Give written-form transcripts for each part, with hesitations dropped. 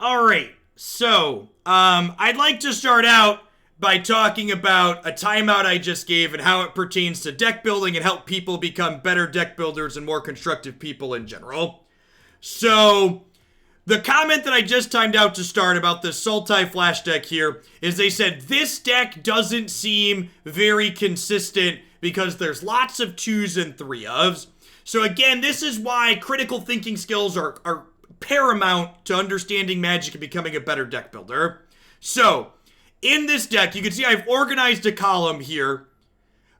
All right, so I'd like to start out by talking about a timeout I just gave and how it pertains to deck building and help people become better deck builders and more constructive people in general. So the comment that I just timed out to start about the Sultai Flash deck here is they said this deck doesn't seem very consistent because there's lots of 2s and 3-ofs. So again, this is why critical thinking skills are paramount to understanding Magic and becoming a better deck builder. So in this deck, you can see I've organized a column here.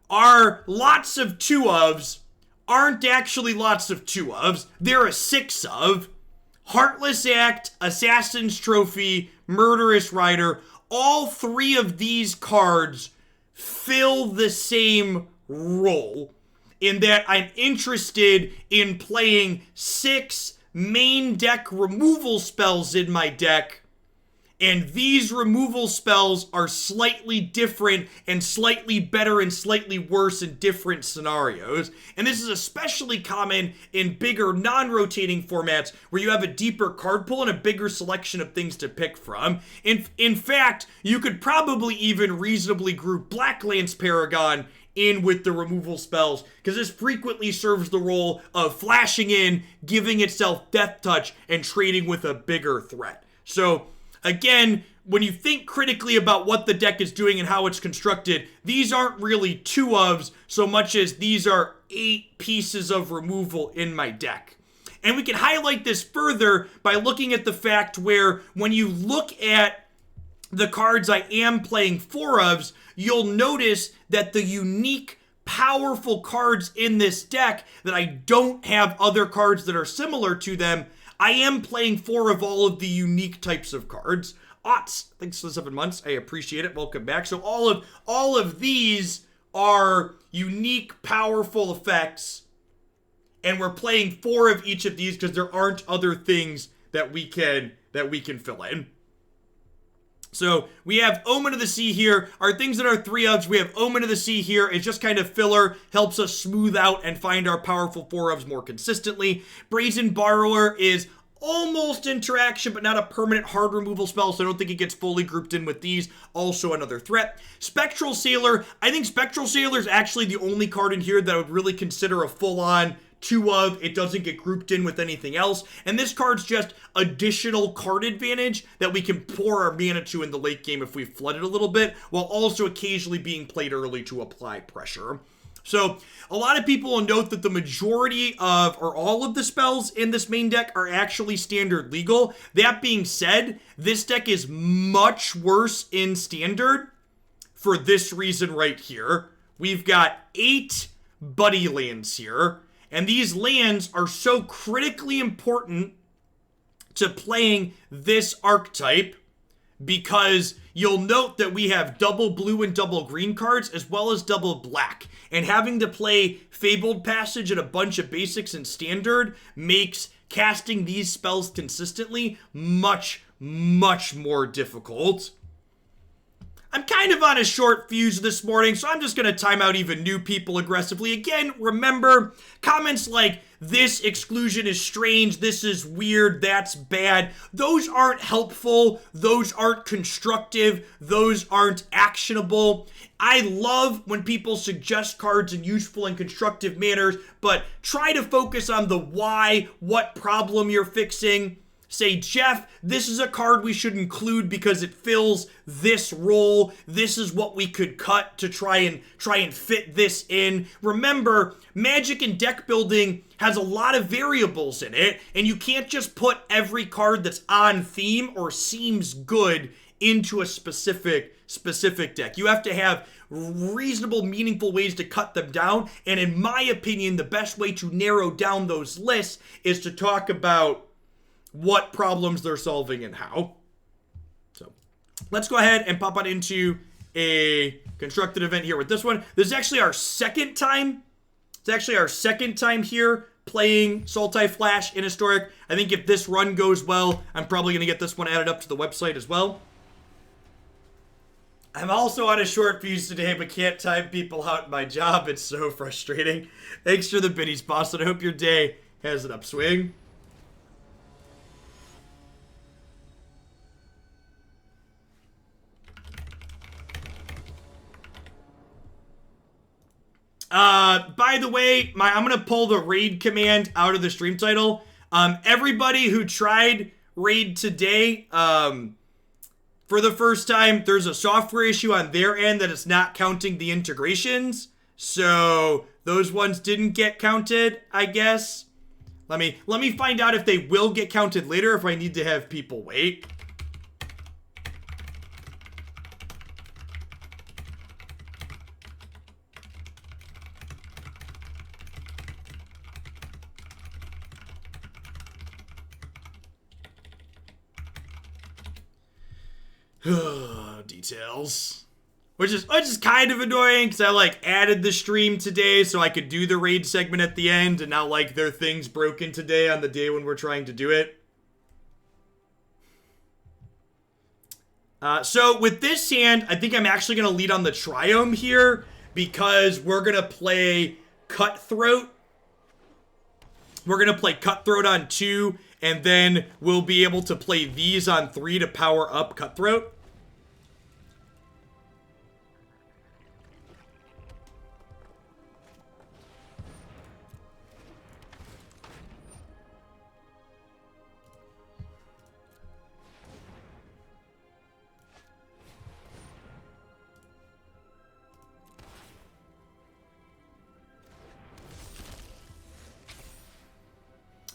Are lots of 2-ofs aren't actually lots of 2-ofs. They're a 6-of. Heartless Act, Assassin's Trophy, Murderous Rider, all 3 of these cards fill the same role in that I'm interested in playing 6 main deck removal spells in my deck, and these removal spells are slightly different and slightly better and slightly worse in different scenarios. And this is especially common in bigger non-rotating formats where you have a deeper card pool and a bigger selection of things to pick from. In fact, you could probably even reasonably group Blacklance Paragon in with the removal spells, because this frequently serves the role of flashing in, giving itself death touch, and trading with a bigger threat. So again, when you think critically about what the deck is doing and how it's constructed, these aren't really 2-ofs so much as these are 8 pieces of removal in my deck. And we can highlight this further by looking at the fact where when you look at the cards I am playing 4-ofs, you'll notice that the unique, powerful cards in this deck that I don't have other cards that are similar to them, I am playing 4 of all of the unique types of cards. Otts, thanks for the 7 months. I appreciate it. Welcome back. So all of these are unique, powerful effects, and we're playing 4 of each of these because there aren't other things that we can fill in. So we have Omen of the Sea here. Our things that are 3-ofs, we have Omen of the Sea here. It's just kind of filler, helps us smooth out and find our powerful 4-ofs more consistently. Brazen Borrower is almost interaction, but not a permanent hard removal spell, so I don't think it gets fully grouped in with these. Also another threat. Spectral Sailor, I think Spectral Sailor is actually the only card in here that I would really consider a full-on 2-of. It doesn't get grouped in with anything else. And this card's just additional card advantage that we can pour our mana to in the late game if we flood it a little bit, while also occasionally being played early to apply pressure. So a lot of people will note that the majority of, or all of the spells in this main deck are actually standard legal. That being said, this deck is much worse in standard for this reason right here. We've got 8 buddy lands here. And these lands are so critically important to playing this archetype because you'll note that we have double blue and double green cards as well as double black. And having to play Fabled Passage and a bunch of basics in standard makes casting these spells consistently much, much more difficult. I'm kind of on a short fuse this morning, so I'm just going to time out even new people aggressively. Again, remember, comments like, this exclusion is strange, this is weird, that's bad, those aren't helpful, those aren't constructive, those aren't actionable. I love when people suggest cards in useful and constructive manners, but try to focus on the why, what problem you're fixing. Say, Jeff, this is a card we should include because it fills this role. This is what we could cut to try and fit this in. Remember, Magic and deck building has a lot of variables in it, and you can't just put every card that's on theme or seems good into a specific deck. You have to have reasonable, meaningful ways to cut them down, and in my opinion, the best way to narrow down those lists is to talk about what problems they're solving and how. So let's go ahead and pop on into a constructed event here with this one. This is actually our second time. It's actually our second time here playing Sultai Flash in Historic. I think if this run goes well, I'm probably going to get this one added up to the website as well. I'm also on a short fuse today, but can't time people out in my job. It's so frustrating. Thanks for the biddies, boss, and I hope your day has an upswing. By the way, I'm gonna pull the raid command out of the stream title. Everybody who tried raid today, for the first time, there's a software issue on their end that it's not counting the integrations. So those ones didn't get counted, I guess. Let me find out if they will get counted later, if I need to have people wait. Details. Which is kind of annoying, because I, like, added the stream today so I could do the raid segment at the end, and now, like, their thing's broken today on the day when we're trying to do it. So, with this hand, I think I'm actually going to lead on the Triome here, because we're going to play Cutthroat. We're going to play Cutthroat on 2, and then we'll be able to play these on 3 to power up Cutthroat.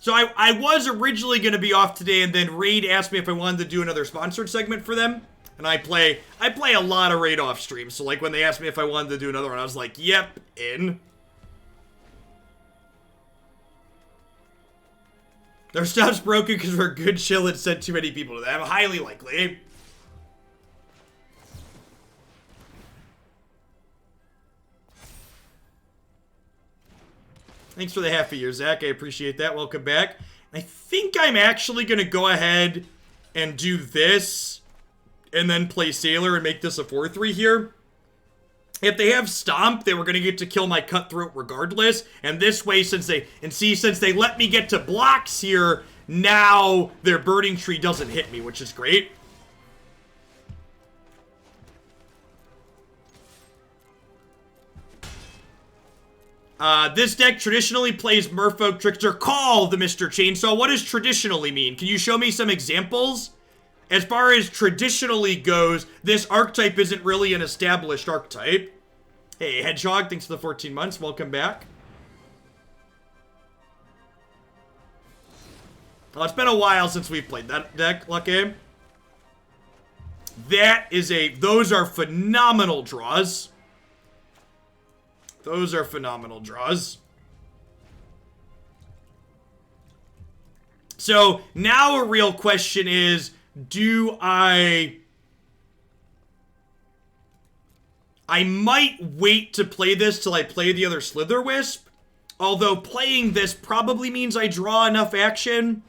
So I was originally going to be off today, and then Raid asked me if I wanted to do another sponsored segment for them. And I play a lot of Raid off stream. So, like, when they asked me if I wanted to do another one, I was like, yep, in. Their stuff's broken because we're good chill and sent too many people to them. Highly likely. Thanks for the half a year, Zach. I appreciate that. Welcome back. I think I'm actually going to go ahead and do this and then play Sailor and make this a 4-3 here. If they have Stomp, they were going to get to kill my Cutthroat regardless. And this way, since they let me get to blocks here, now their Burning Tree doesn't hit me, which is great. This deck traditionally plays Merfolk, Trickster, Call the Mr. Chainsaw. What does traditionally mean? Can you show me some examples? As far as traditionally goes, this archetype isn't really an established archetype. Hey, Hedgehog, thanks for the 14 months. Welcome back. Well, it's been a while since we've played that deck, Lucky. Those are phenomenal draws. Those are phenomenal draws. So now a real question is, I might wait to play this till I play the other Slitherwisp. Although playing this probably means I draw enough action.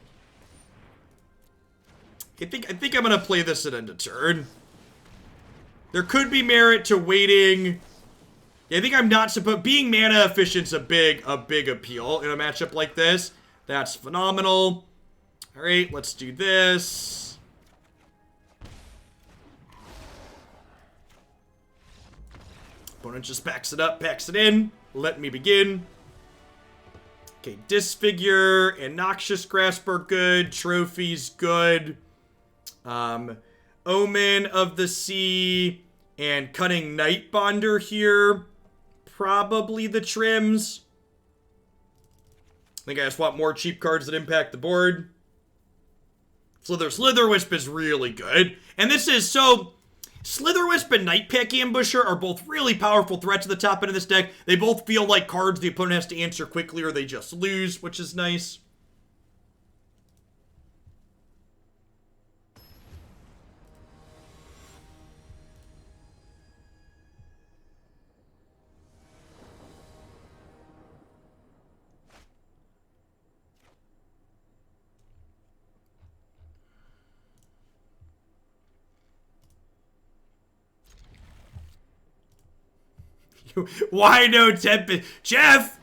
I think I'm gonna play this at end of turn. There could be merit to waiting. Yeah, I think I'm not supposed... Being mana efficient's a big appeal in a matchup like this. That's phenomenal. Alright, let's do this. Opponent just packs it up, packs it in. Let me begin. Okay, Disfigure and Noxious Grasp are good. Trophy's good. Omen of the Sea and Cunning Nightbonder here. Probably the trims. I think I just want more cheap cards that impact the board. Slitherwisp is really good. And this is so... Slitherwisp and Nightpack Ambusher are both really powerful threats at the top end of this deck. They both feel like cards the opponent has to answer quickly or they just lose, which is nice. Why no Tempest? Jeff,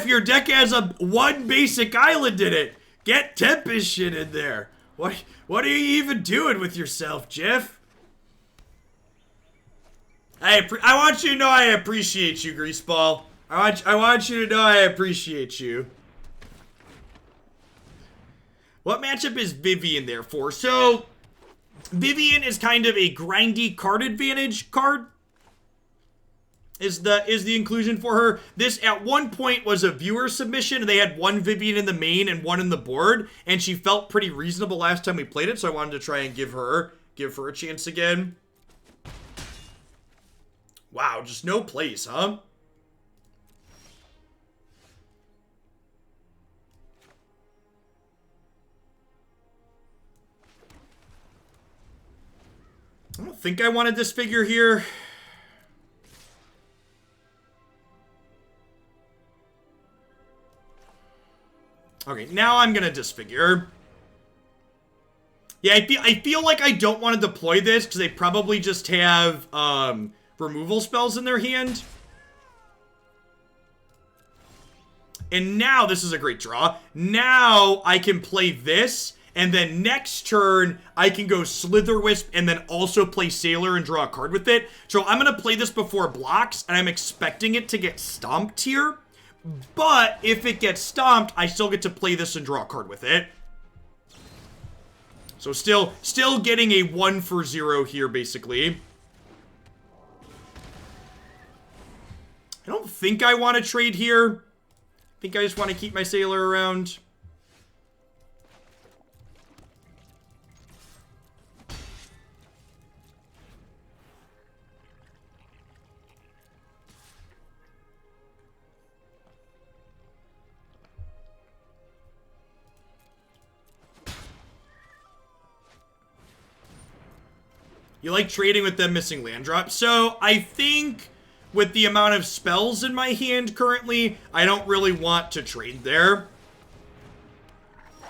your deck has one basic island in it. Get Tempest shit in there. What are you even doing with yourself, Jeff? I want you to know I appreciate you, Greaseball. I want you to know I appreciate you. What matchup is Vivien there for? So, Vivien is kind of a grindy card advantage card. Is the inclusion for her. This at one point was a viewer submission. They had one Vivien in the main and one in the board, and she felt pretty reasonable last time we played it, so I wanted to try and give her a chance again. Wow, just no place, huh? I don't think I want to disfigure here. Okay, now I'm gonna disfigure. Yeah, I feel like I don't want to deploy this because they probably just have removal spells in their hand. And now this is a great draw. Now I can play this, and then next turn I can go Slitherwisp and then also play Sailor and draw a card with it. So I'm gonna play this before blocks, and I'm expecting it to get stomped here. But if it gets stomped, I still get to play this and draw a card with it. So still getting a 1-for-0 here, basically. I don't think I want to trade here. I think I just want to keep my Sailor around. You like trading with them missing land drops? So, I think with the amount of spells in my hand currently, I don't really want to trade there.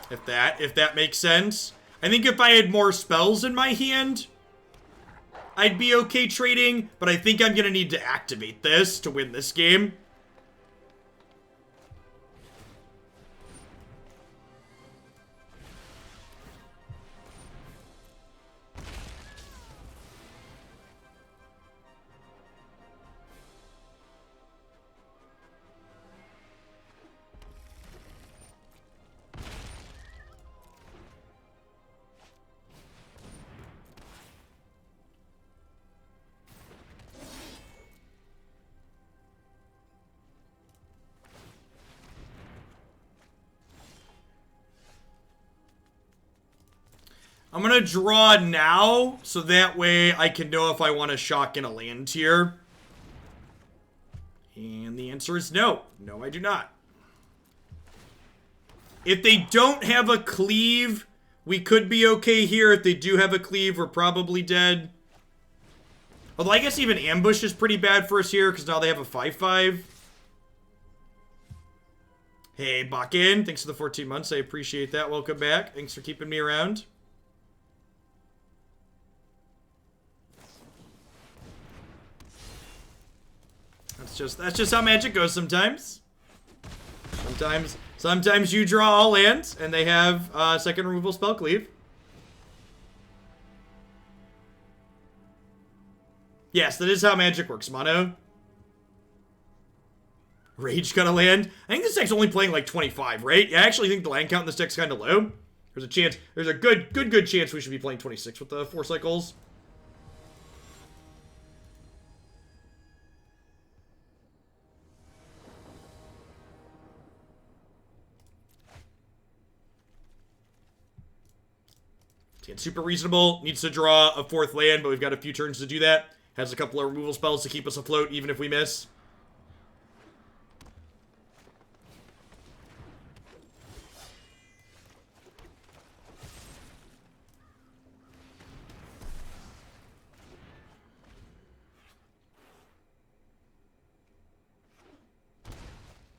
If that makes sense. I think if I had more spells in my hand, I'd be okay trading, but I think I'm gonna need to activate this to win this game. I'm gonna draw now, so that way I can know if I want to shock in a land here. And the answer is no. No, I do not. If they don't have a cleave, we could be okay here. If they do have a cleave, we're probably dead. Although I guess even ambush is pretty bad for us here, because now they have a 5/5. Hey, Bakken, thanks for the 14 months. I appreciate that. Welcome back. Thanks for keeping me around. That's just how Magic goes sometimes. Sometimes you draw all lands and they have second removal spell cleave. Yes, that is how Magic works, Mono. Rage got a land. I think this deck's only playing like 25, right? Yeah, I actually think the land count in this deck's kind of low. There's a chance, there's a good chance we should be playing 26 with the 4 cycles. It's super reasonable. Needs to draw a 4th land, but we've got a few turns to do that. Has a couple of removal spells to keep us afloat, even if we miss.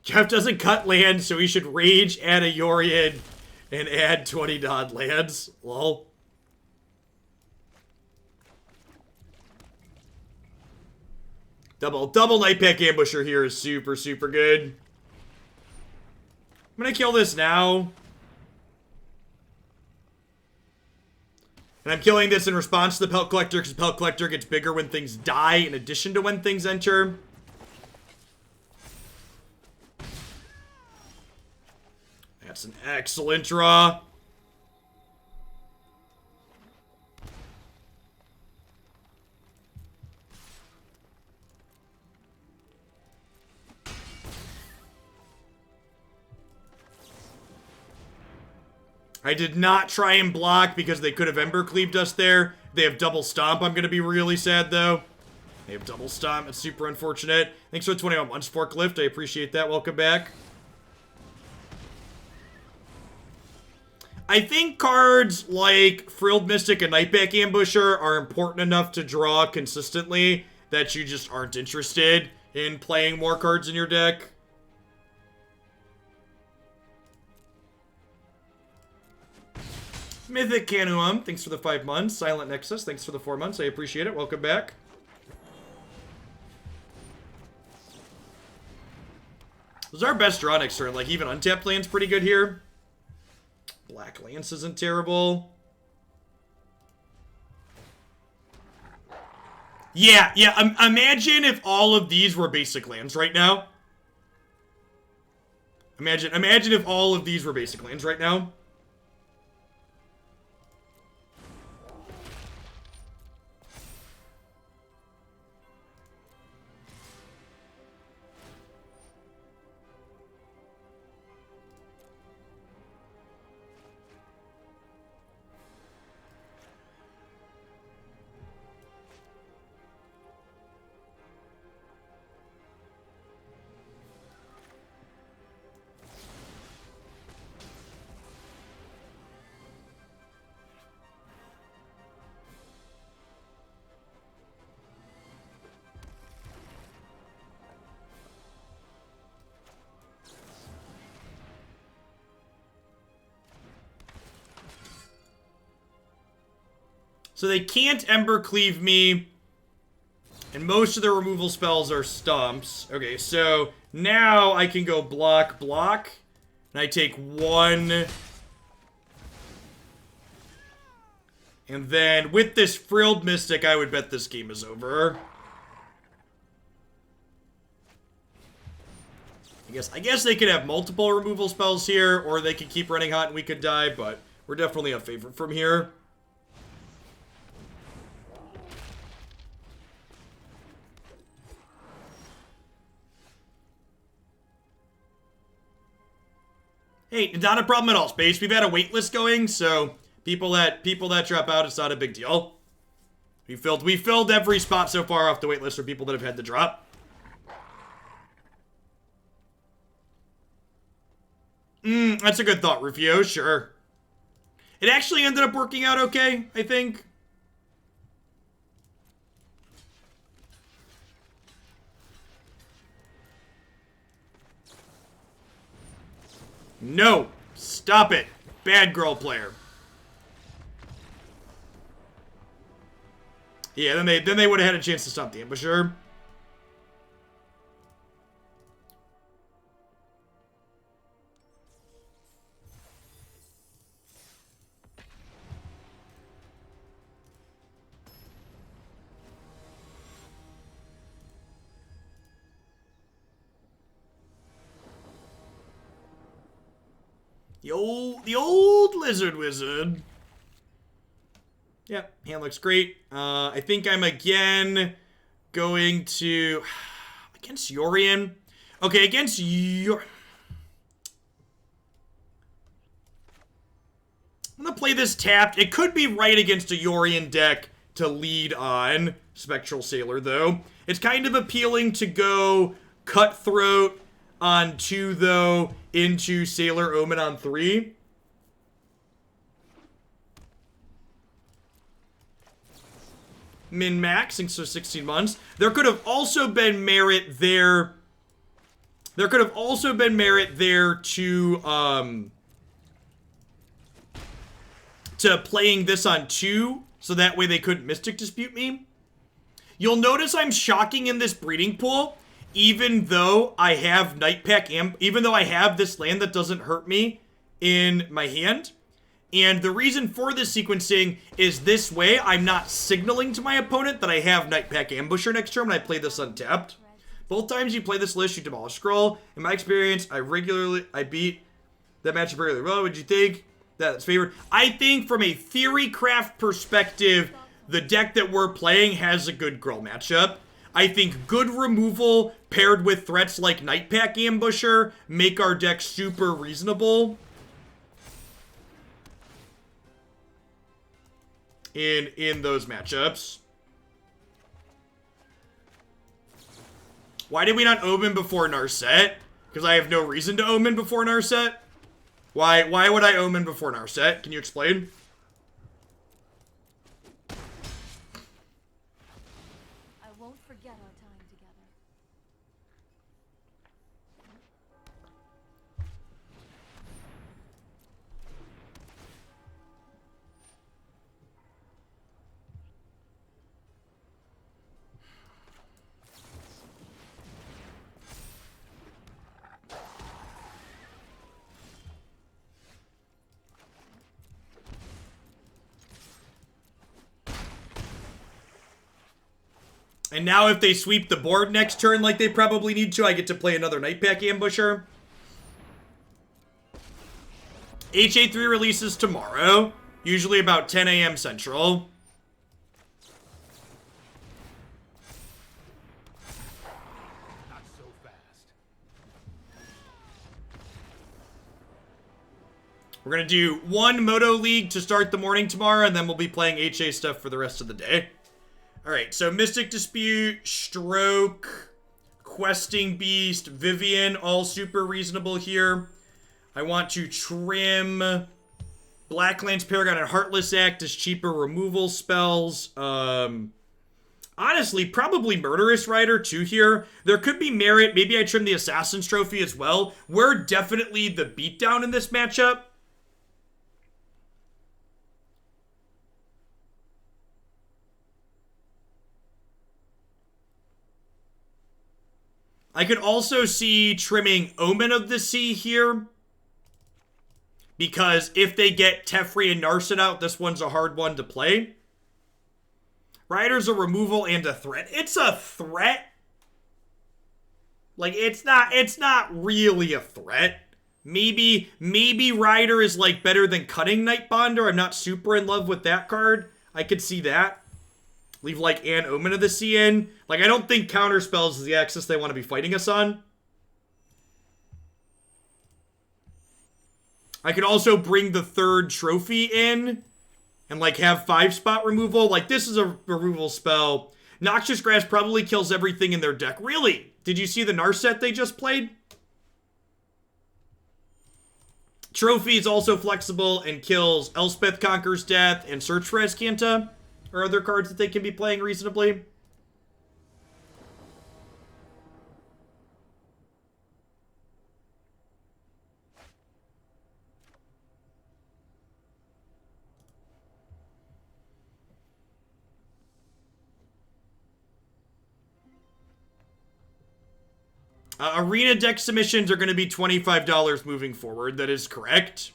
Jeff doesn't cut land, so he should rage, add a Yorion, and add 20 odd lands. Lol. Double Nightpack Ambusher here is super, super good. I'm gonna kill this now. And I'm killing this in response to the Pelt Collector, because Pelt Collector gets bigger when things die, in addition to when things enter. That's an excellent draw. I did not try and block because they could have Embercleaved us there. They have double stomp. I'm going to be really sad, though. They have double stomp. It's super unfortunate. Thanks for the 21 months, Forklift. I appreciate that. Welcome back. I think cards like Frilled Mystic and Nightpack Ambusher are important enough to draw consistently that you just aren't interested in playing more cards in your deck. Mythic Canuum, thanks for the 5 months. Silent Nexus, thanks for the 4 months. I appreciate it. Welcome back. This is our best draw next turn. Like, even untapped land's pretty good here. Blacklance isn't terrible. Yeah. Imagine if all of these were basic lands right now. Imagine if all of these were basic lands right now. So they can't Embercleave me, and most of their removal spells are stomps. Okay, so now I can go block, and I take 1. And then with this Frilled Mystic, I would bet this game is over. I guess they could have multiple removal spells here, or they could keep running hot and we could die, but we're definitely a favorite from here. Hey, not a problem at all, Space. We've had a wait list going, so people that drop out, it's not a big deal. We filled every spot so far off the wait list for people that have had to drop. That's a good thought, Rufio. Sure. It actually ended up working out okay, I think. No! Stop it! Bad girl player. Yeah, then they would have had a chance to stop the Ambusher. The old Lizard Wizard. Yeah, hand looks great. I think I'm again going to... against Yorion. Okay, against Yorion. I'm going to play this tapped. It could be right against a Yorion deck to lead on Spectral Sailor, though. It's kind of appealing to go Cutthroat on 2, though, into Sailor Omen on 3. Min-max, thanks for 16 months. There could have also been merit there. There could have also been merit there to playing this on 2, so that way they couldn't Mystic Dispute me. You'll notice I'm shocking in this breeding pool, even though I have even though I have this land that doesn't hurt me in my hand. And the reason for this sequencing is this way I'm not signaling to my opponent that I have Nightpack Ambusher next turn when I play this untapped. Both times you play this list, you demolish scroll. In my experience, I beat That matchup really well. Would you think that's favored? I think from a Theorycraft perspective, the deck that we're playing has a good Gruul matchup. I think good removal paired with threats like Nightpack Ambusher make our deck super reasonable. In those matchups. Why did we not Omen before Narset? Because I have no reason to Omen before Narset? Why would I Omen before Narset? Can you explain? I won't forget our time together. And now if they sweep the board next turn like they probably need to, I get to play another Nightpack Ambusher. HA3 releases tomorrow, usually about 10 a.m. Central. Not so fast. We're going to do one Moto League to start the morning tomorrow, and then we'll be playing HA stuff for the rest of the day. Alright, so Mystic Dispute, Stroke, Questing Beast, Vivien, all super reasonable here. I want to trim Blacklance Paragon and Heartless Act as cheaper removal spells. Honestly, probably Murderous Rider too here. There could be merit. Maybe I trim the Assassin's Trophy as well. We're definitely the beatdown in this matchup. I could also see trimming Omen of the Sea here. Because if they get Teferi and Narset out, this one's a hard one to play. Rider's a removal and a threat. It's a threat. Like, it's not really a threat. Maybe Rider is, like, better than Cunning Nightbonder. I'm not super in love with that card. I could see that. Leave, like, an Omen of the Sea in. Like, I don't think Counterspells is the axis they want to be fighting us on. I could also bring the third trophy in and, like, have 5-spot removal. Like, this is a removal spell. Noxious Grasp probably kills everything in their deck. Really? Did you see the Narset they just played? Trophy is also flexible and kills Elspeth Conquers Death and Search for Azcanta. Or other cards that they can be playing reasonably. Arena deck submissions are going to be $25 moving forward. That is correct.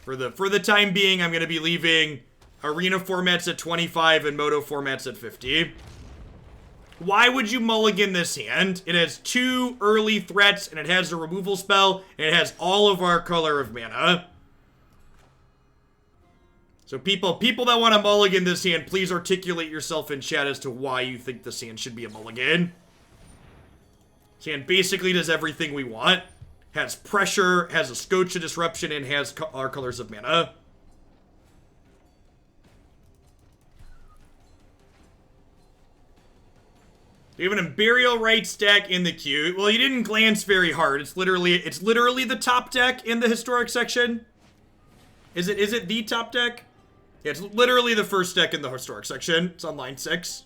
For the time being, I'm going to be leaving Arena formats at 25 and Moto formats at 50. Why would you mulligan this hand? It has 2 early threats, and it has a removal spell, and it has all of our color of mana. So people that want to mulligan this hand, please articulate yourself in chat as to why you think this hand should be a mulligan. This hand basically does everything we want. Has pressure, has a Scotch of Disruption, and has our colors of mana. We have an Imperial Rites deck in the queue. Well, you didn't glance very hard. It's literally the top deck in the historic section. Is it the top deck? Yeah, it's literally the first deck in the historic section. It's on line 6.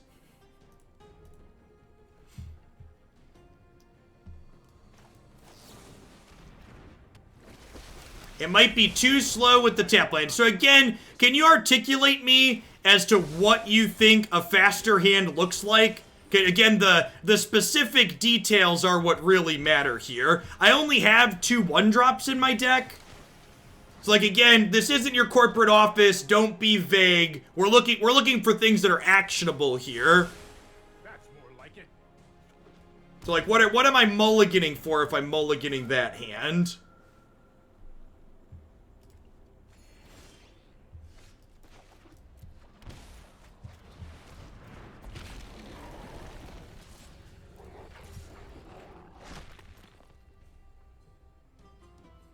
It might be too slow with the tap lane. So again, can you articulate me as to what you think a faster hand looks like? Okay, again, the specific details are what really matter here. I only have 2 1-drops in my deck. So like again, this isn't your corporate office. Don't be vague. We're looking for things that are actionable here. That's more like it. So, like, what am I mulliganing for if I'm mulliganing that hand?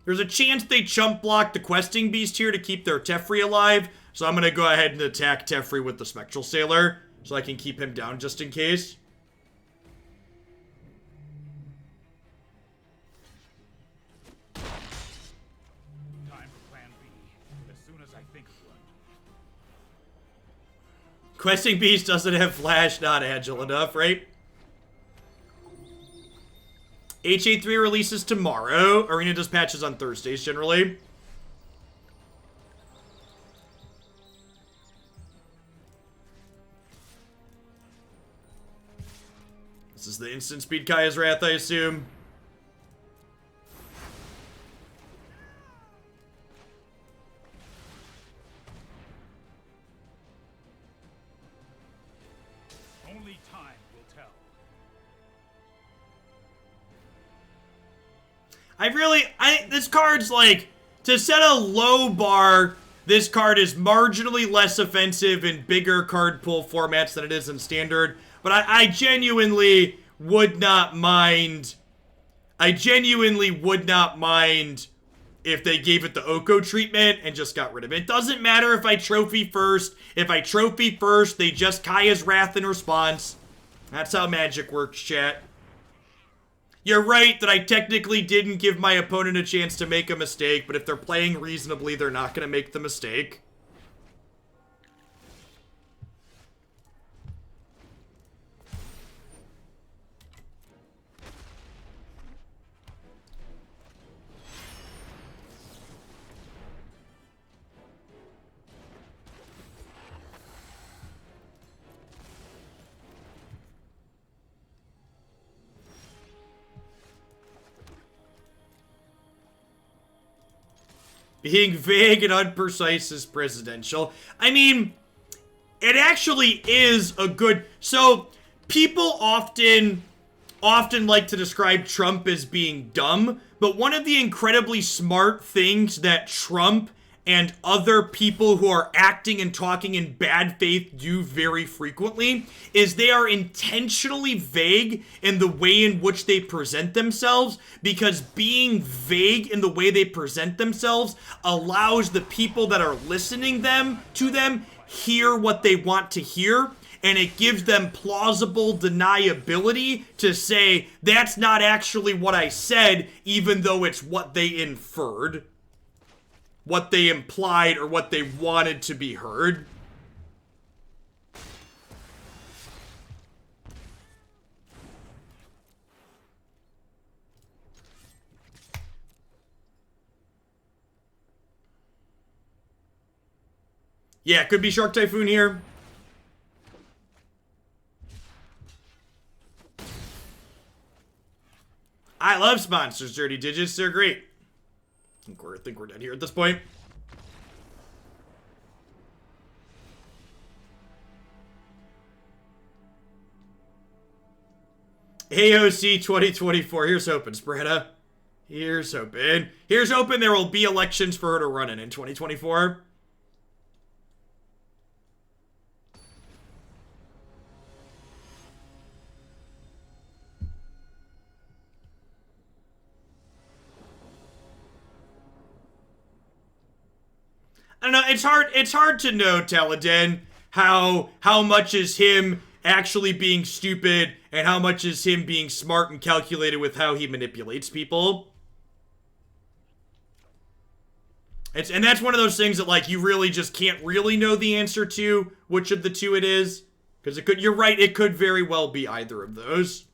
There's a chance they chump block the Questing Beast here to keep their Teferi alive. So I'm going to go ahead and attack Teferi with the Spectral Sailor. So I can keep him down just in case. Time for plan B, as soon as I think of one. Questing Beast doesn't have Flash, not agile enough, right? HA3 releases tomorrow. Arena does patches on Thursdays, generally. This is the instant speed Kaya's Wrath, I assume. Only time will tell. This card's like, to set a low bar, this card is marginally less offensive in bigger card pool formats than it is in standard. But I genuinely would not mind. I genuinely would not mind if they gave it the Oko treatment and just got rid of it. It doesn't matter if I trophy first. If I trophy first, they just Kaya's Wrath in response. That's how Magic works, chat. You're right that I technically didn't give my opponent a chance to make a mistake, but if they're playing reasonably, they're not going to make the mistake. Being vague and unprecise is presidential. I mean, it actually is a good... So, people often like to describe Trump as being dumb, but one of the incredibly smart things that Trump and other people who are acting and talking in bad faith do very frequently is they are intentionally vague in the way in which they present themselves, because being vague in the way they present themselves allows the people that are listening to them hear what they want to hear, and it gives them plausible deniability to say, that's not actually what I said, even though it's what they inferred. What they implied or what they wanted to be heard. Yeah, could be Shark Typhoon here. I love sponsors, Dirty Digits. They're great. I think we're dead here at this point. AOC 2024. Here's hoping, Spretta. Here's hoping. Here's hoping there will be elections for her to run in 2024. I don't know, it's hard to know, Teledin, how much is him actually being stupid and how much is him being smart and calculated with how he manipulates people. And that's one of those things that, like, you really just can't really know the answer to which of the two it is. Because you're right, it could very well be either of those.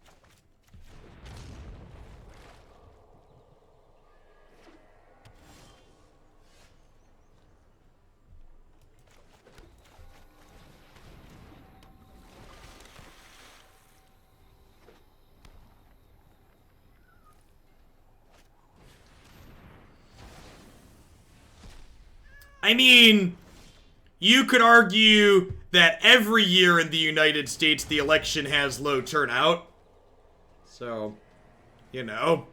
I mean, you could argue that every year in the United States the election has low turnout. So, you know.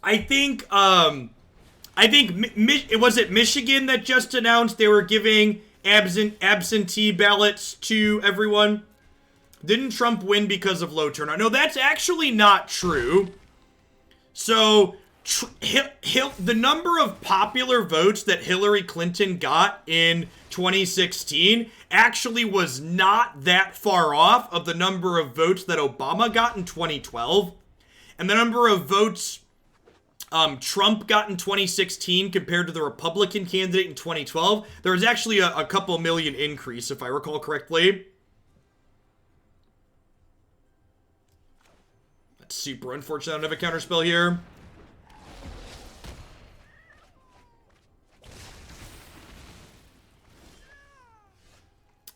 I think was it Michigan that just announced they were giving absentee ballots to everyone? Didn't Trump win because of low turnout? No, that's actually not true. So, the number of popular votes that Hillary Clinton got in 2016 actually was not that far off of the number of votes that Obama got in 2012. And the number of votes Trump got in 2016 compared to the Republican candidate in 2012, there was actually a couple million increase, if I recall correctly. That's super unfortunate. I don't have a counterspell here.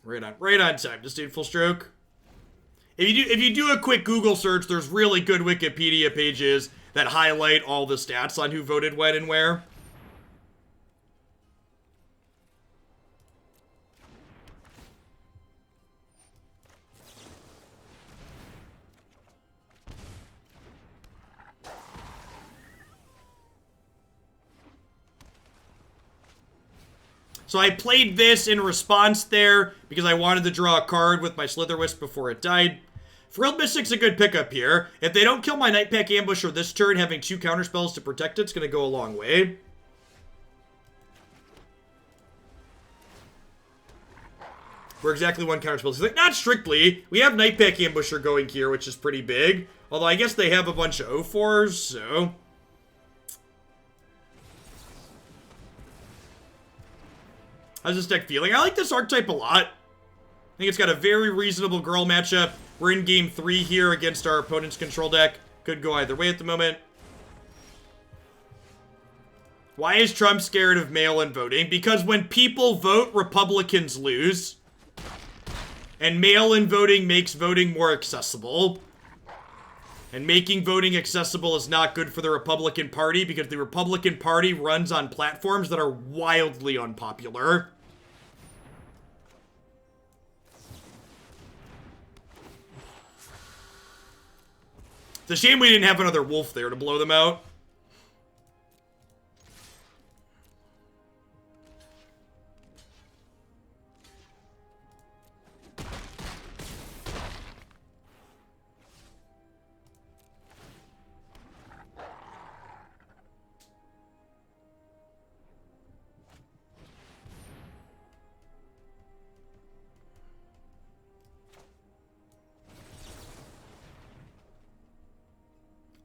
Right on time. Disdainful Stroke. If you do a quick Google search, there's really good Wikipedia pages that highlight all the stats on who voted when and where. So I played this in response there because I wanted to draw a card with my Slitherwisp before it died. Frilled Mystic's a good pickup here. If they don't kill my Nightpack Ambusher this turn, having 2 counterspells to protect it's going to go a long way. We're exactly 1 counterspell. So, not strictly. We have Nightpack Ambusher going here, which is pretty big. Although I guess they have a bunch of O4s, so... How's this deck feeling? I like this archetype a lot. I think it's got a very reasonable girl matchup. We're in game 3 here against our opponent's control deck. Could go either way at the moment. Why is Trump scared of mail-in voting? Because when people vote, Republicans lose. And mail-in voting makes voting more accessible. And making voting accessible is not good for the Republican Party because the Republican Party runs on platforms that are wildly unpopular. It's a shame we didn't have another wolf there to blow them out.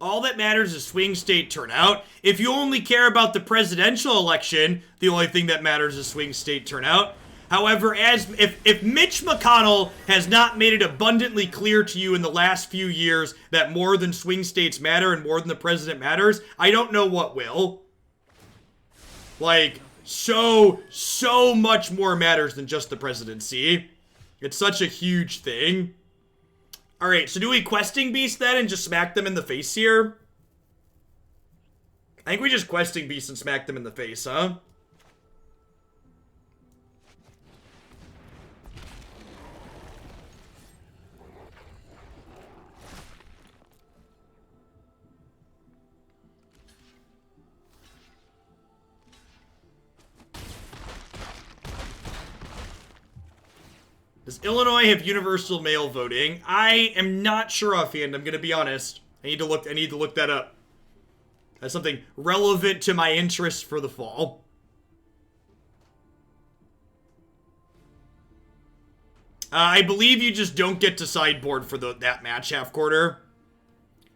All that matters is swing state turnout. If you only care about the presidential election, the only thing that matters is swing state turnout. However, if Mitch McConnell has not made it abundantly clear to you in the last few years that more than swing states matter and more than the president matters, I don't know what will. Like, so much more matters than just the presidency. It's such a huge thing. Alright, so do we Questing Beast then and just smack them in the face here? I think we just Questing Beast and smack them in the face, huh? Does Illinois have universal mail voting? I am not sure offhand, I'm gonna be honest. I need to look that up. That's something relevant to my interests for the fall. I believe you just don't get to sideboard for that match half quarter.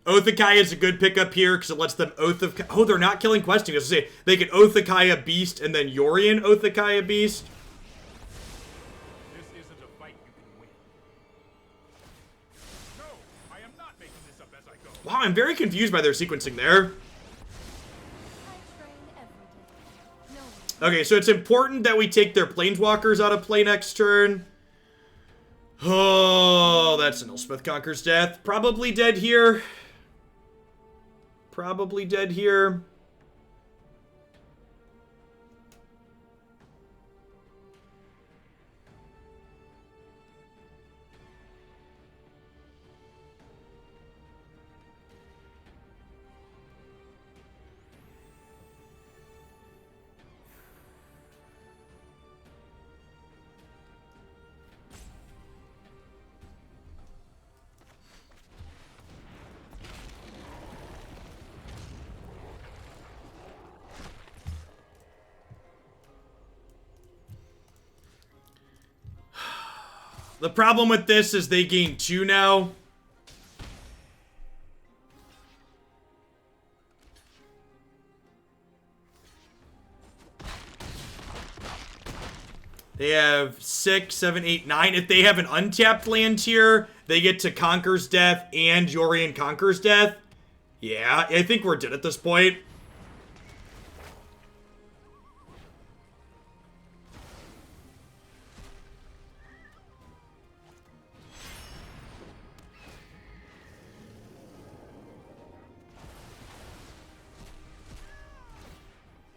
Oath-Akai is a good pickup here because it lets them Oath of... Oh, they're not killing Questing. I was gonna say, they can Oath-Akai a Beast and then Yorion Oath-Akai a Beast. Wow, I'm very confused by their sequencing there. Okay, so it's important that we take their planeswalkers out of play next turn. Oh, that's an Elspeth Conquers Death. Probably dead here. Probably dead here. The problem with this is they gain 2 now. They have 6, 7, 8, 9. If they have an untapped land here, they get to Conquer's Death and Yorion Conquer's Death. Yeah, I think we're dead at this point.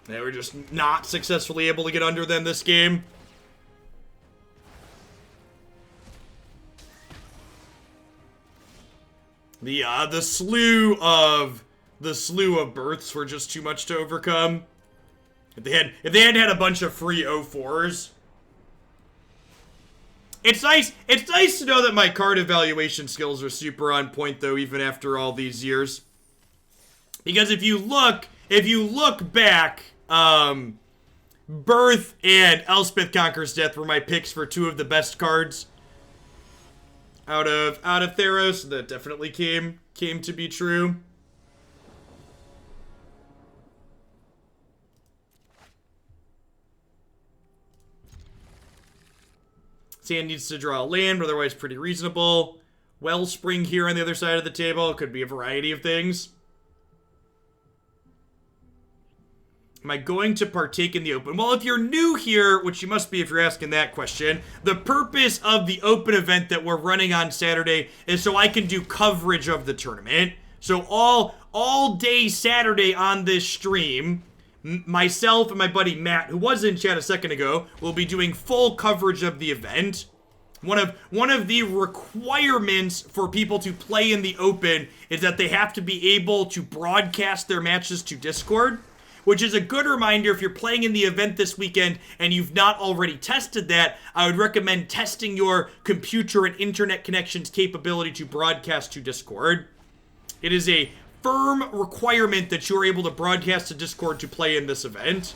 They were just not successfully able to get under them this game. The slew of births were just too much to overcome. If they hadn't had a bunch of free 0-4s. It's nice to know that my card evaluation skills are super on point though, even after all these years. Because if you look back, Birth and Elspeth Conquers Death were my picks for 2 of the best cards out of Theros. That definitely came to be true. Sand needs to draw a land, but otherwise pretty reasonable. Wellspring here on the other side of the table. Could be a variety of things. Am I going to partake in the Open? Well, if you're new here, which you must be if you're asking that question, the purpose of the Open event that we're running on Saturday is so I can do coverage of the tournament. So all day Saturday on this stream, myself and my buddy Matt, who was in chat a second ago, will be doing full coverage of the event. One of the requirements for people to play in the Open is that they have to be able to broadcast their matches to Discord. Which is a good reminder if you're playing in the event this weekend and you've not already tested that, I would recommend testing your computer and internet connection's capability to broadcast to Discord. It is a firm requirement that you're able to broadcast to Discord to play in this event.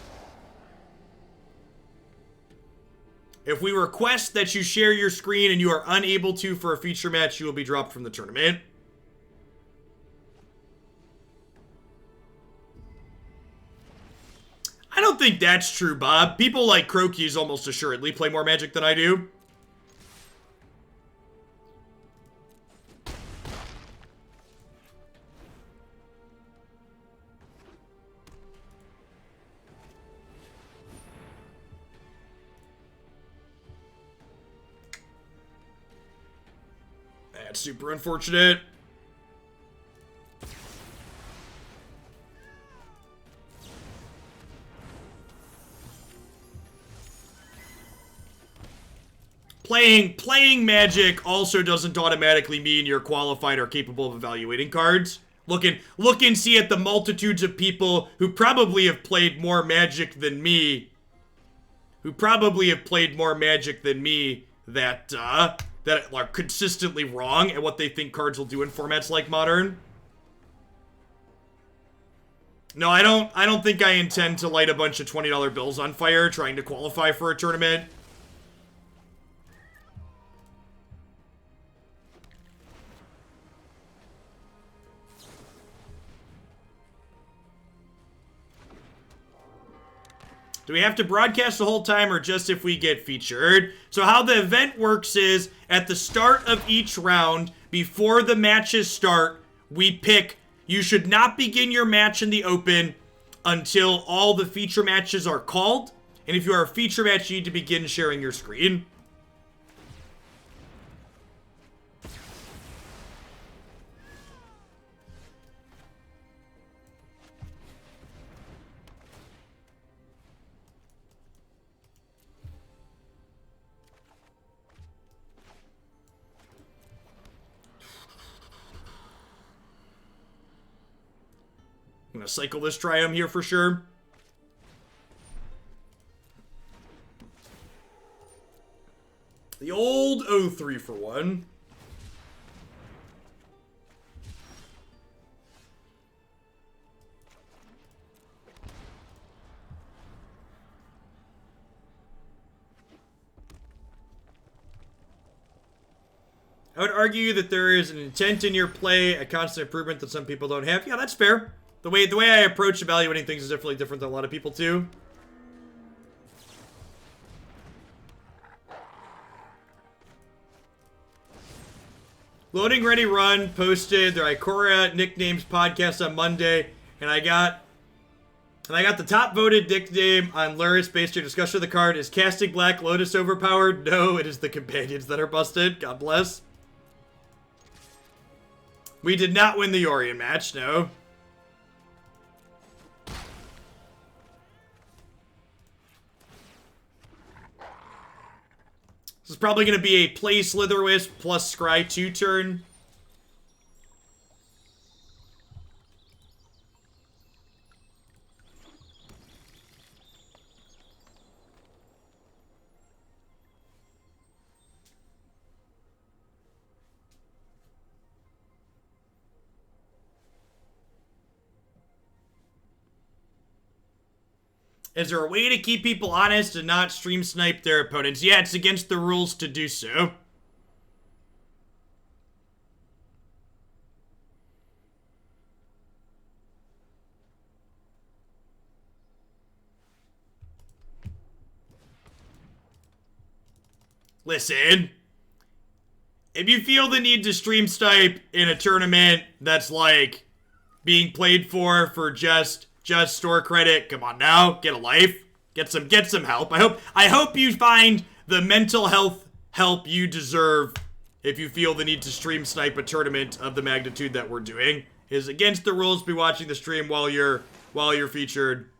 If we request that you share your screen and you are unable to for a feature match, you will be dropped from the tournament. I don't think that's true, Bob. People like Croakies almost assuredly play more Magic than I do. That's super unfortunate. Playing Magic also doesn't automatically mean you're qualified or capable of evaluating cards. Look and see at the multitudes of people who probably have played more Magic than me. That are consistently wrong at what they think cards will do in formats like Modern. No, I don't think I intend to light a bunch of $20 bills on fire trying to qualify for a tournament. Do we have to broadcast the whole time or just if we get featured? So how the event works is, at the start of each round, before the matches start, we pick, you should not begin your match in the Open until all the feature matches are called. And if you are a feature match, you need to begin sharing your screen. I'm gonna cycle this Triome here for sure. The old 0-3 for one. I would argue that there is an intent in your play, a constant improvement that some people don't have. Yeah, that's fair. The way I approach evaluating things is definitely different than a lot of people too. Loading Ready Run posted their Ikoria nicknames podcast on Monday, and I got the top voted nickname on Luris based on discussion of the card. Is Casting Black Lotus overpowered? No, it is the companions that are busted. God bless. We did not win the Yorion match, no. This is probably going to be a play Slitherwisp plus Scry 2 turn. Is there a way to keep people honest and not stream snipe their opponents? Yeah, it's against the rules to do so. Listen, if you feel the need to stream snipe in a tournament that's like being played for just store credit, come on now, get a life, get some help. I hope you find the mental health help you deserve if you feel the need to stream snipe a tournament of the magnitude that we're doing. It is against the rules to be watching the stream while you're featured.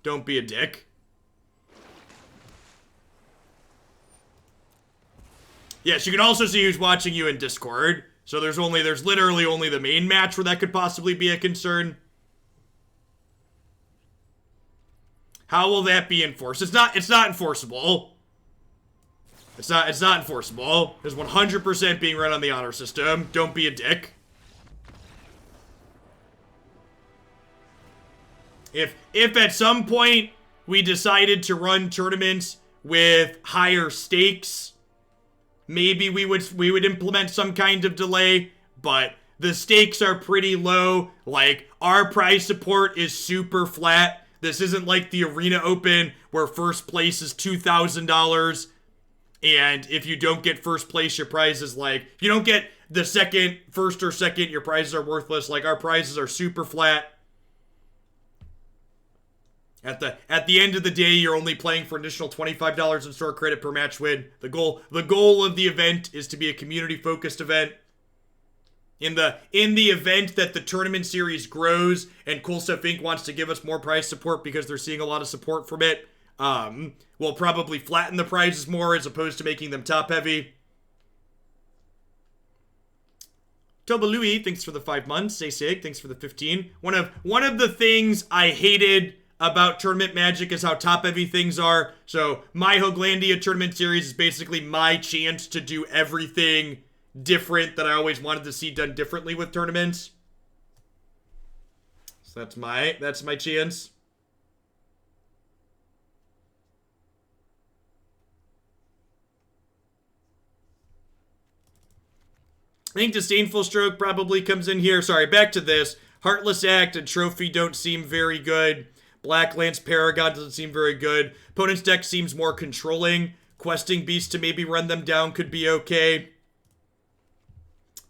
Don't be a dick. Yes, you can also see who's watching you in Discord. So there's literally only the main match where that could possibly be a concern. How will that be enforced? It's not enforceable. It's not enforceable. It's 100% being run on the honor system. Don't be a dick. If at some point we decided to run tournaments with higher stakes, maybe we would implement some kind of delay, but the stakes are pretty low. Like, our prize support is super flat. This isn't like the Arena Open where first place is $2,000. And if you don't get first place, your prize is like, if you don't get the first or second, your prizes are worthless. Like, our prizes are super flat. At the end of the day, you're only playing for an additional $25 in store credit per match win. The goal of the event is to be a community-focused event. In the event that the tournament series grows and Cool Stuff Inc. wants to give us more prize support because they're seeing a lot of support from it, we'll probably flatten the prizes more as opposed to making them top-heavy. Toba Louie, thanks for the 5 months. Say thanks for the 15. One of the things I hated about tournament magic is how top-heavy things are. So my Hoaglandia tournament series is basically my chance to do everything different that I always wanted to see done differently with tournaments. So that's my chance. I think Disdainful Stroke probably comes in here. Sorry, back to this. Heartless Act and Trophy don't seem very good. Blacklance Paragon doesn't seem very good. Opponent's deck seems more controlling. Questing Beast to maybe run them down could be okay.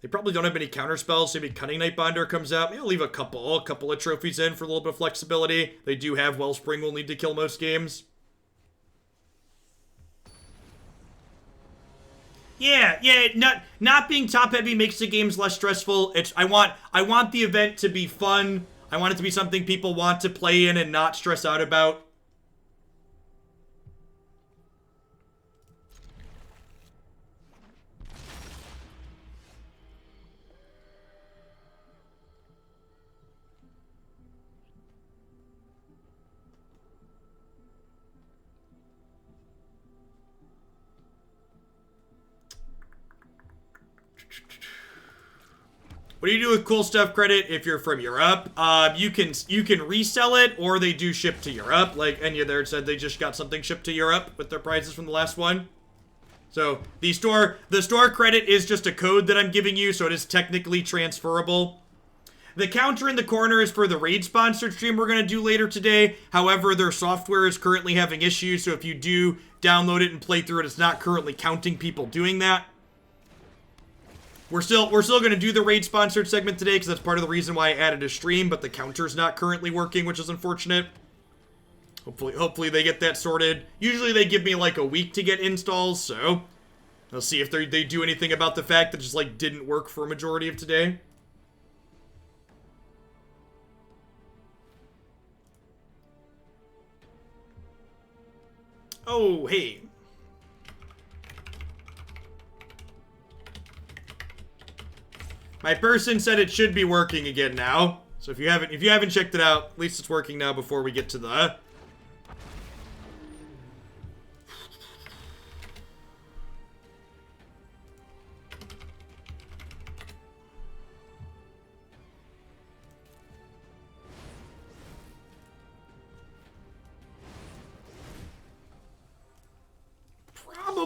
They probably don't have any counterspells. Maybe Cunning Nightbonder comes out. Maybe I'll leave a couple of trophies in for a little bit of flexibility. They do have Wellspring we'll need to kill most games. Yeah, not being top heavy makes the games less stressful. I want the event to be fun. I want it to be something people want to play in and not stress out about. What do you do with cool stuff credit if you're from Europe? You can resell it, or they do ship to Europe. Like Enya there said, they just got something shipped to Europe with their prizes from the last one. So the store credit is just a code that I'm giving you, so it is technically transferable. The counter in the corner is for the raid sponsored stream we're gonna do later today. However, their software is currently having issues, so if you do download it and play through it, it's not currently counting people doing that. We're still going to do the raid sponsored segment today because that's part of the reason why I added a stream, but the counter's not currently working, which is unfortunate. Hopefully they get that sorted. Usually they give me like a week to get installs, so I'll see if they do anything about the fact that it just like didn't work for a majority of today. Oh, hey. My person said it should be working again now. So if you haven't checked it out, at least it's working now before we get to the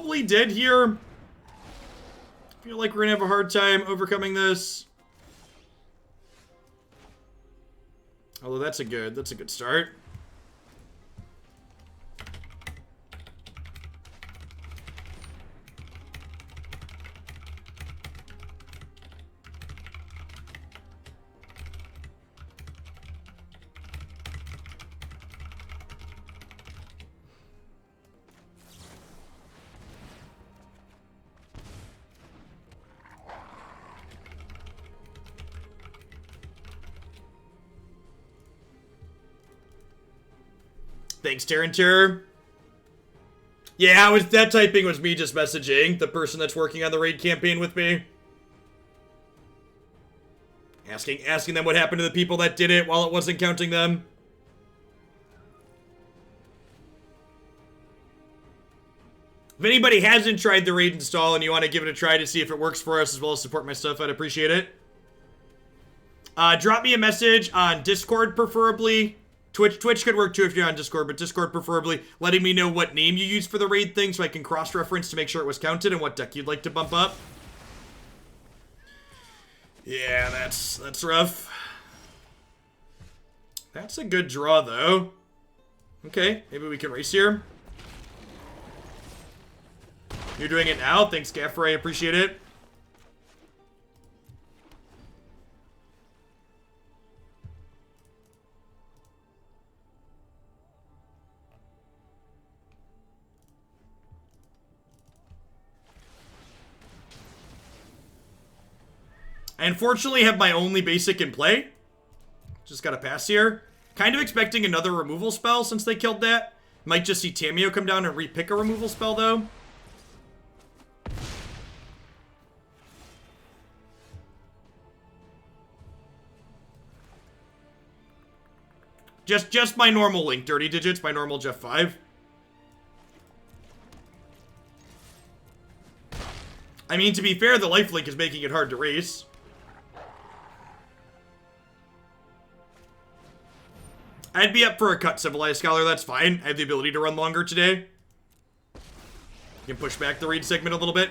probably dead here. Feel like we're gonna have a hard time overcoming this. Although that's a good start. Thanks, Terranter. Yeah, that typing was me just messaging the person that's working on the raid campaign with me. Asking them what happened to the people that did it while it wasn't counting them. If anybody hasn't tried the raid install and you want to give it a try to see if it works for us as well as support my stuff, I'd appreciate it. Drop me a message on Discord, preferably. Twitch could work too if you're on Discord, but Discord preferably, letting me know what name you use for the raid thing so I can cross-reference to make sure it was counted and what deck you'd like to bump up. Yeah, that's rough. That's a good draw, though. Okay, maybe we can race here. You're doing it now? Thanks, Gaffer, I appreciate it. I unfortunately have my only basic in play. Just gotta pass here. Kind of expecting another removal spell since they killed that. Might just see Tamiyo come down and repick a removal spell, though. Just my normal Link Dirty Digits, my normal Jeff 5. I mean, to be fair, the lifelink is making it hard to race. I'd be up for a cut Civilized Scholar, that's fine. I have the ability to run longer today. You can push back the raid segment a little bit.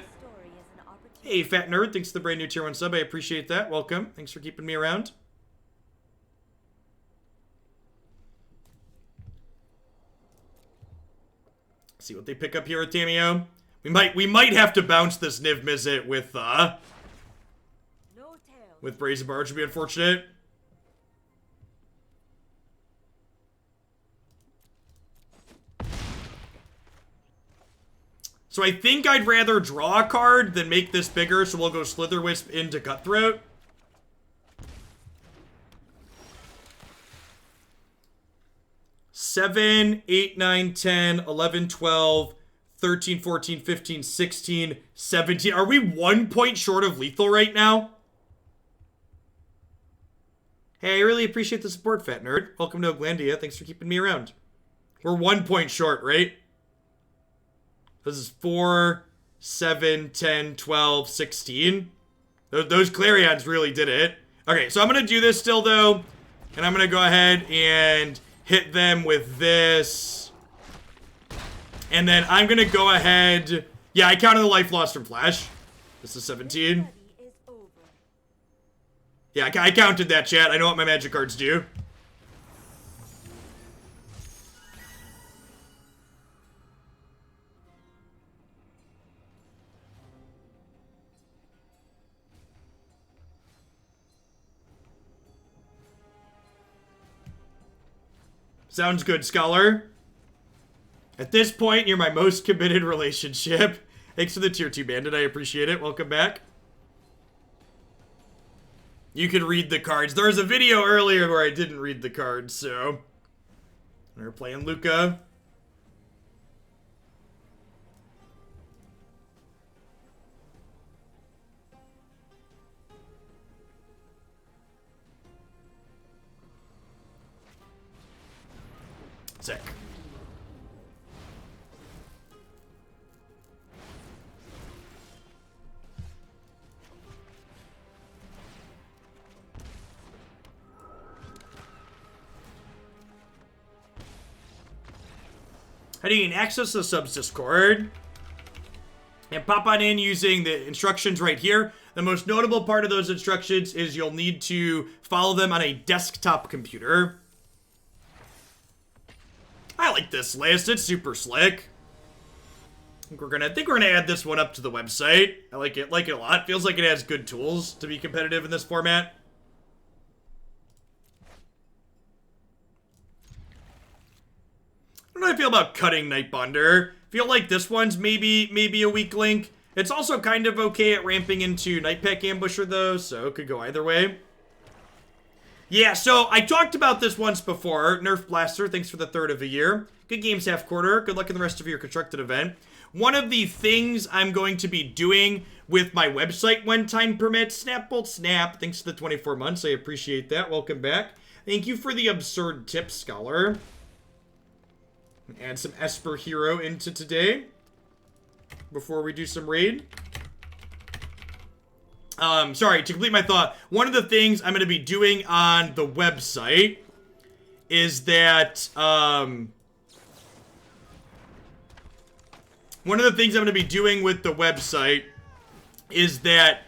Hey, Fat Nerd, thanks for the brand new tier 1 sub. I appreciate that. Welcome. Thanks for keeping me around. See what they pick up here with Tamiyo. We might have to bounce this Niv Mizzet with Brazen Borrower, which would be unfortunate. So I think I'd rather draw a card than make this bigger, so we'll go Slitherwisp into Cutthroat. Seven, 8, 9, 10, 11, 12, 13, 14, 15, 16, 17. Are we 1 point short of lethal right now? Hey, I really appreciate the support, Fat Nerd. Welcome to Oglandia. Thanks for keeping me around. We're 1 point short, right? This is 4, 7, 10, 12, 16. Those Clarions really did it. Okay, so I'm going to do this still, though. And I'm going to go ahead and hit them with this. And then I'm going to go ahead. Yeah, I counted the life lost from Flash. This is 17. Yeah, I counted that, chat. I know what my magic cards do. Sounds good, Scholar. At this point, you're my most committed relationship. Thanks for the tier 2 bandit. I appreciate it. Welcome back. You can read the cards. There was a video earlier where I didn't read the cards, so. We're playing Luca. Sick. How do you access the subs Discord? And pop on in using the instructions right here. The most notable part of those instructions is you'll need to follow them on a desktop computer. I like this list. It's super slick. I think we're gonna add this one up to the website. I like it a lot. Feels like it has good tools to be competitive in this format. I don't know how I feel about Cunning Nightbonder. Feel like this one's maybe a weak link. It's also kind of okay at ramping into Nightpack Ambusher though, so it could go either way. Yeah, so I talked about this once before. Nerf Blaster, thanks for the third of the year. Good games, half quarter. Good luck in the rest of your constructed event. One of the things I'm going to be doing with my website when time permits, Snapbolt Snap, thanks for the 24 months. I appreciate that. Welcome back. Thank you for the absurd tip, Scholar. Add some Esper Hero into today before we do some raid. Sorry, to complete my thought, one of the things I'm going to be doing on the website is that, one of the things I'm going to be doing with the website is that,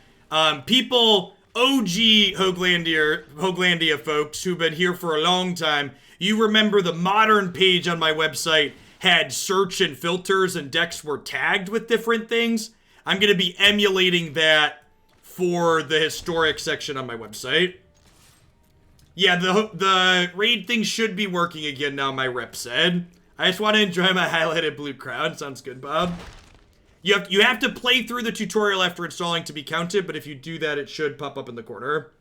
people, OG Hoglandia folks who've been here for a long time, you remember the modern page on my website had search and filters and decks were tagged with different things. I'm going to be emulating that for the historic section on my website. Yeah, the raid thing should be working again now, my rep said. I just want to enjoy my highlighted blue crown. Sounds good, Bob. You have to play through the tutorial after installing to be counted, but if you do that, it should pop up in the corner.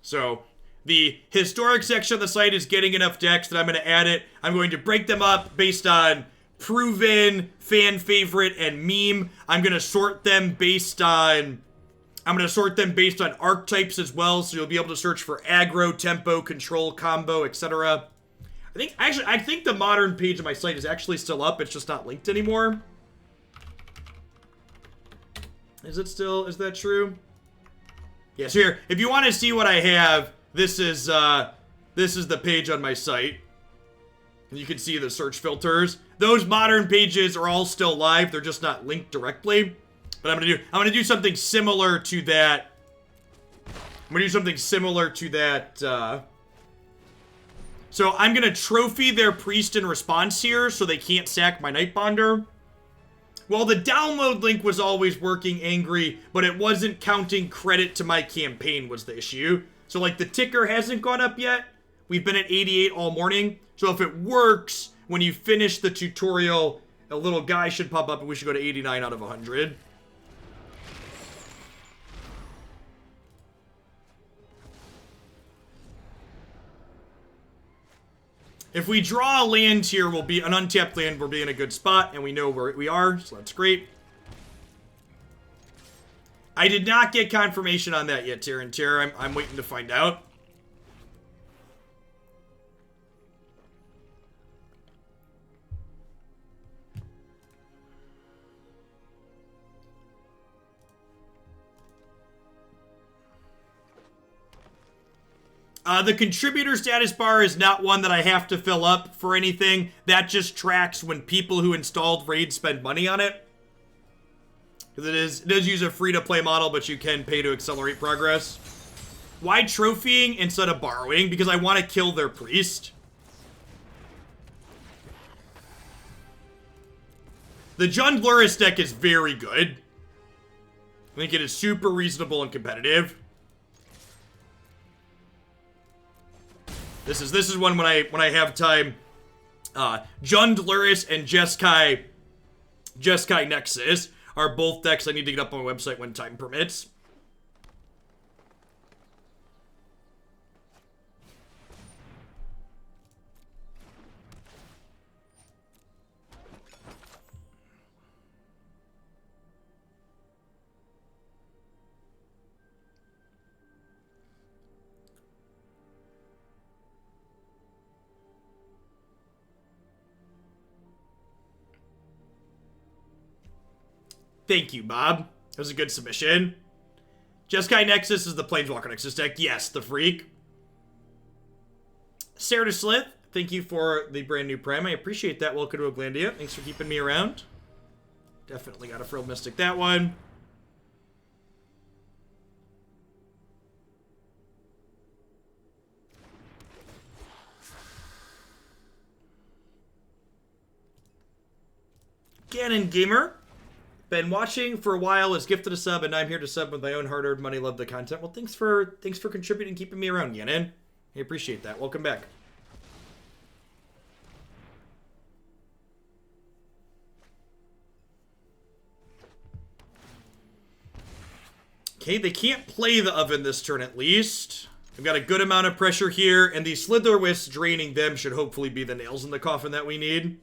So, the historic section of the site is getting enough decks that I'm going to add it. I'm going to break them up based on proven, fan favorite, and meme. I'm going to sort them based on archetypes as well, so you'll be able to search for aggro, tempo, control, combo, etc. I think the modern page of my site is actually still up. It's just not linked anymore. Is that true? Yes, here. If you want to see what I have, this is the page on my site. And you can see the search filters. Those modern pages are all still live. They're just not linked directly. But I'm gonna do something similar to that. So I'm gonna trophy their priest in response here, so they can't sack my Nightbonder. Well, the download link was always working angry, but it wasn't counting credit to my campaign was the issue. So like the ticker hasn't gone up yet. We've been at 88 all morning. So if it works when you finish the tutorial, a little guy should pop up and we should go to 89 out of 100. If we draw a land here, we'll be an untapped land. We'll be in a good spot, and we know where we are, so that's great. I did not get confirmation on that yet, Terran Terror. I'm waiting to find out. The contributor status bar is not one that I have to fill up for anything. That just tracks when people who installed Raid spend money on it. Because it does use a free-to-play model, but you can pay to accelerate progress. Why trophying instead of borrowing? Because I want to kill their priest. The Jundluris deck is very good. I think it is super reasonable and competitive. This is one when I have time. Jundluris and Jeskai Nexus are both decks I need to get up on my website when time permits. Thank you, Bob. That was a good submission. Jeskai Nexus is the Planeswalker Nexus deck. Yes, the freak. Sarah to Slith, thank you for the brand new Prime. I appreciate that. Welcome to Oglandia. Thanks for keeping me around. Definitely got a Frilled Mystic that one. Ganon Gamer. Been watching for a while, has gifted a sub, and I'm here to sub with my own hard-earned money. Love the content. Well, thanks for contributing, keeping me around, Ganon. I appreciate that. Welcome back. Okay, they can't play the oven this turn at least. I've got a good amount of pressure here, and the Slitherwisp draining them should hopefully be the nails in the coffin that we need.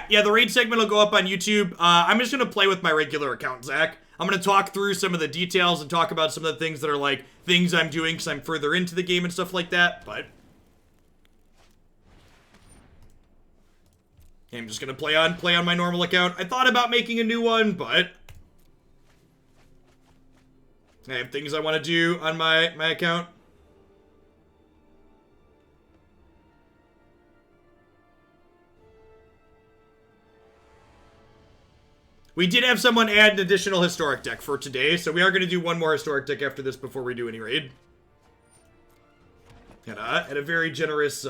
Yeah, the raid segment will go up on YouTube. I'm just going to play with my regular account, Zach. I'm going to talk through some of the details and talk about some of the things that are like things I'm doing because I'm further into the game and stuff like that, but I'm just going to play on my normal account. I thought about making a new one, but I have things I want to do on my account. We did have someone add an additional historic deck for today, so we are going to do one more historic deck after this before we do any raid. And a very generous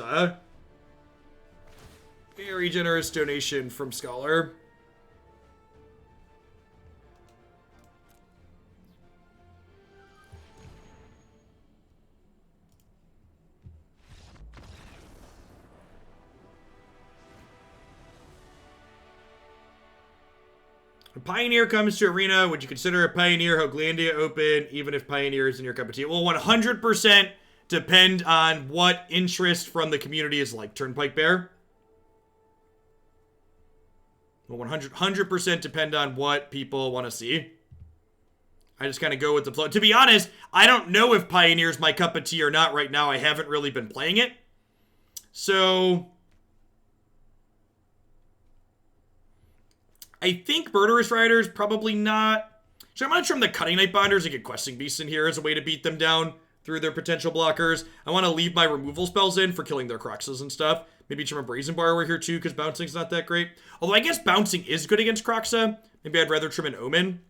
donation from Scholar. When Pioneer comes to Arena, would you consider a Pioneer Hoglandia open, even if Pioneer is in your cup of tea? It will 100% depend on what interest from the community is like. Turnpike Bear? Will 100% depend on what people want to see. I just kind of go with the flow. To be honest, I don't know if Pioneer's my cup of tea or not right now. I haven't really been playing it. So I think Murderous Rider is probably not. So I'm going to trim the Cunning Nightbonders and get Questing Beasts in here as a way to beat them down through their potential blockers. I want to leave my removal spells in for killing their Croxes and stuff. Maybe trim a Brazen Borrower here too, because bouncing's not that great. Although I guess bouncing is good against Croxa. Maybe I'd rather trim an Omen.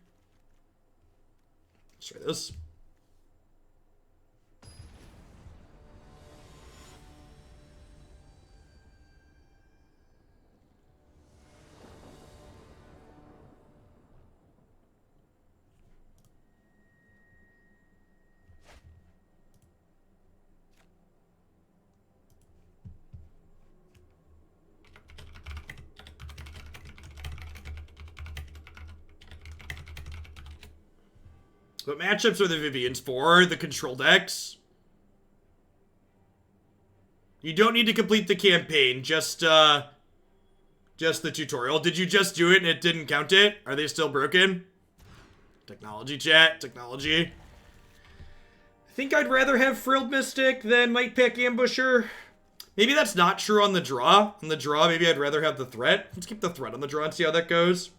Let's try this. What matchups are the Viviens for? The control decks? You don't need to complete the campaign, just the tutorial. Did you just do it and it didn't count it? Are they still broken? Technology, chat. Technology. I think I'd rather have Frilled Mystic than Nightpack Ambusher. Maybe that's not true on the draw. On the draw, maybe I'd rather have the threat. Let's keep the threat on the draw and see how that goes.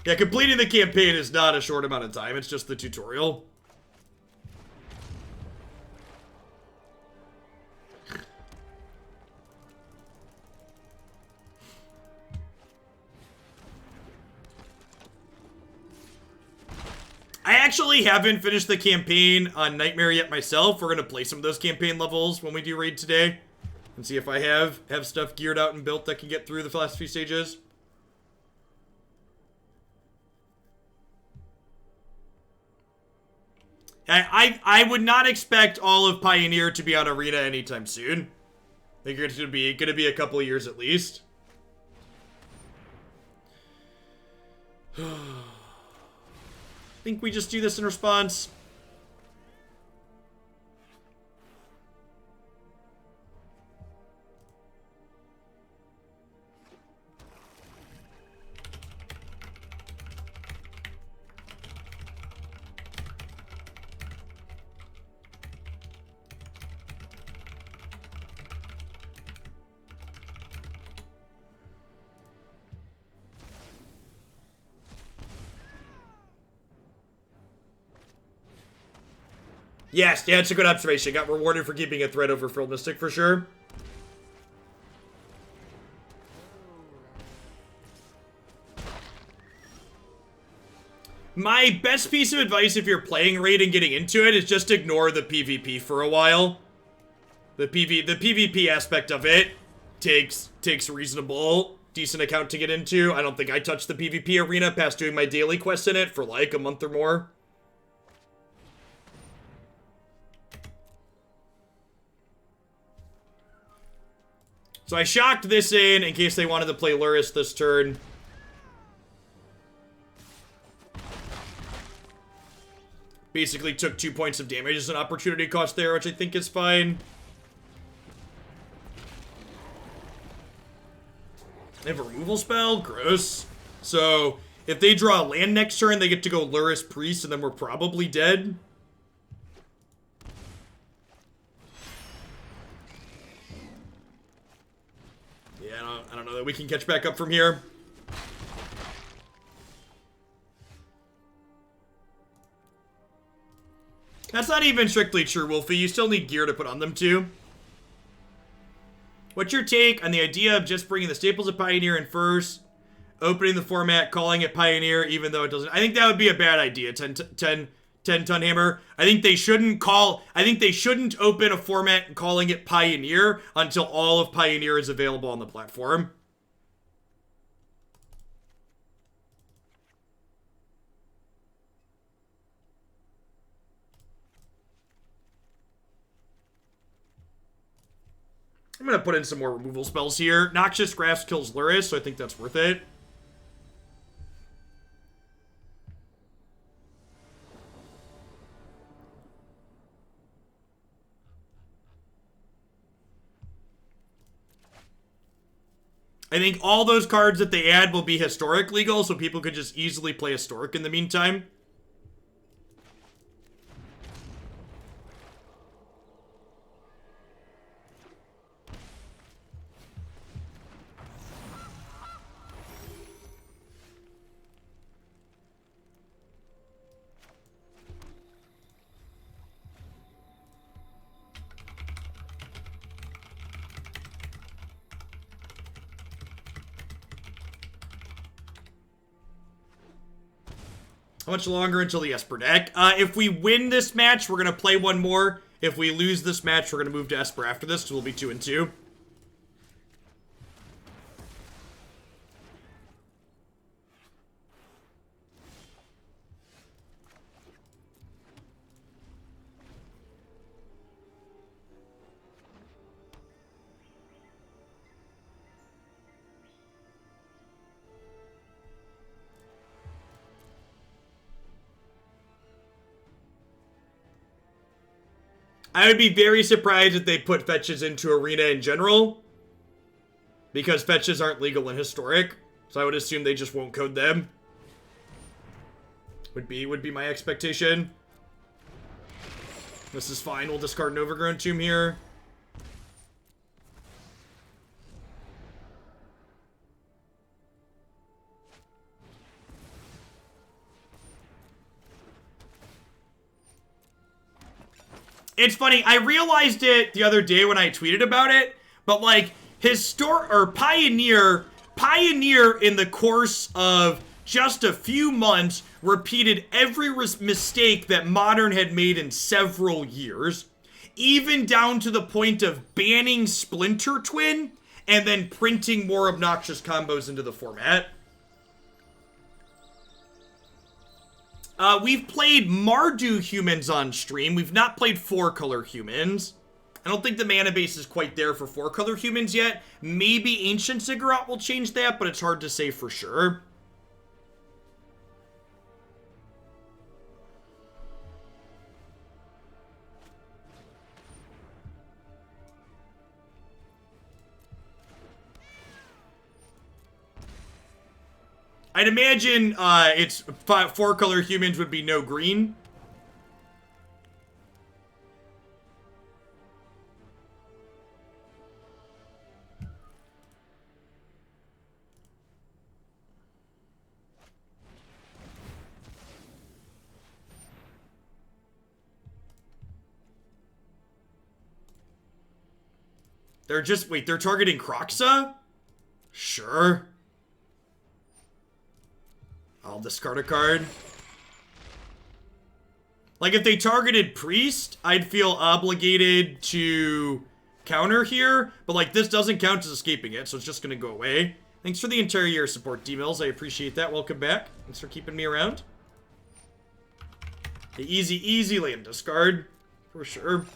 Yeah, completing the campaign is not a short amount of time. It's just the tutorial. I actually haven't finished the campaign on Nightmare yet myself. We're going to play some of those campaign levels when we do raid today. And see if I have stuff geared out and built that can get through the last few stages. I would not expect all of Pioneer to be on Arena anytime soon. I think it's gonna be a couple of years at least. I think we just do this in response. Yes, yeah, it's a good observation. Got rewarded for keeping a threat over Frilled Mystic for sure. My best piece of advice if you're playing Raid and getting into it is just ignore the PvP for a while. The PvP aspect of it takes reasonable, decent account to get into. I don't think I touched the PvP arena past doing my daily quests in it for like a month or more. So I shocked this in case they wanted to play Luris this turn. Basically took 2 points of damage as an opportunity cost there, which I think is fine. They have a removal spell? Gross. So, if they draw a land next turn, they get to go Luris Priest, and then we're probably dead. Yeah, I don't know that we can catch back up from here. That's not even strictly true, Wolfie. You still need gear to put on them, too. What's your take on the idea of just bringing the staples of Pioneer in first, opening the format, calling it Pioneer, even though it doesn't... I think that would be a bad idea, 10-ton hammer. I think they shouldn't open a format and calling it Pioneer until all of Pioneer is available on the platform. I'm going to put in some more removal spells here. Noxious Grasp kills Luris, so I think that's worth it. I think all those cards that they add will be historic legal, so people could just easily play historic in the meantime. How much longer until the Esper deck? If we win this match, we're going to play one more. If we lose this match, we're going to move to Esper after this, because we'll be 2-2. I would be very surprised if they put fetches into Arena in general, because fetches aren't legal in Historic, so I would assume they just won't code them. Would be my expectation. This is fine. We'll discard an Overgrown Tomb here. It's funny, I realized it the other day when I tweeted about it, but like, Pioneer in the course of just a few months repeated every mistake that Modern had made in several years, even down to the point of banning Splinter Twin and then printing more obnoxious combos into the format. We've played Mardu humans on stream. We've not played 4-color humans. I don't think the mana base is quite there for 4-color humans yet. Maybe Ancient Ziggurat will change that, but it's hard to say for sure. I'd imagine it's 4-color humans would be no green. They're just, wait, they're targeting Kroxa? Sure. I'll discard a card. Like, if they targeted Priest, I'd feel obligated to counter here. But, like, this doesn't count as escaping it, so it's just going to go away. Thanks for the entire year support, D-Mills. I appreciate that. Welcome back. Thanks for keeping me around. The easy land discard. For sure.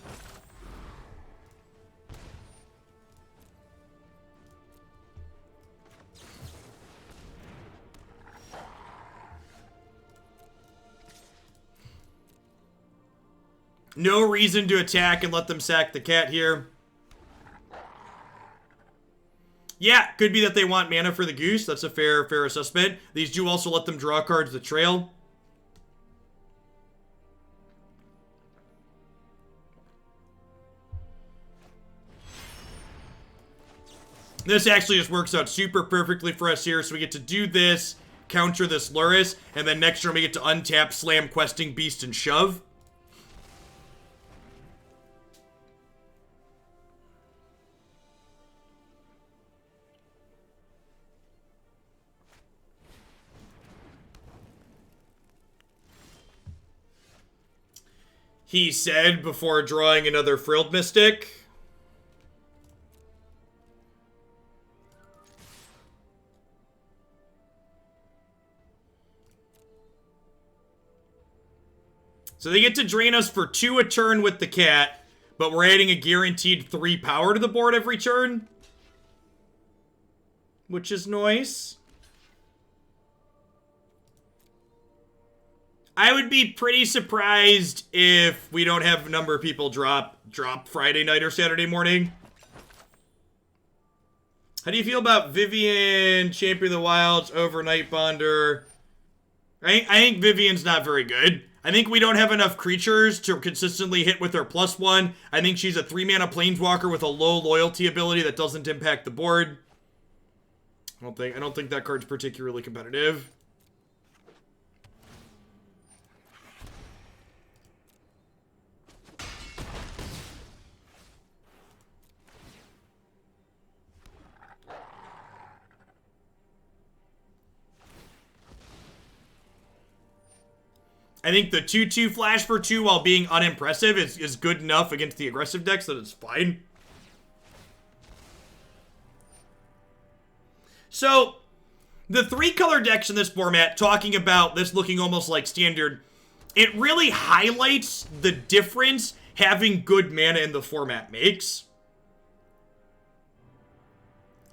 No reason to attack and let them sack the cat here. Yeah, could be that they want mana for the goose. That's a fair assessment. These do also let them draw cards to trail. This actually just works out super perfectly for us here. So we get to do this, counter this Luris, and then next turn we get to untap, slam, questing, beast, and shove. He said before drawing another Frilled Mystic. So they get to drain us for 2 a turn with the cat, but we're adding a guaranteed 3 power to the board every turn, which is nice. I would be pretty surprised if we don't have a number of people drop Friday night or Saturday morning. How do you feel about Vivien, Champion of the Wilds, over Nightbonder? I think Vivien's not very good. I think we don't have enough creatures to consistently hit with her +1. I think she's a 3-mana planeswalker with a low loyalty ability that doesn't impact the board. I don't think that card's particularly competitive. I think the 2/2 flash for 2 while being unimpressive is good enough against the aggressive decks that it's fine. So, the 3-color decks in this format, talking about this looking almost like standard, it really highlights the difference having good mana in the format makes.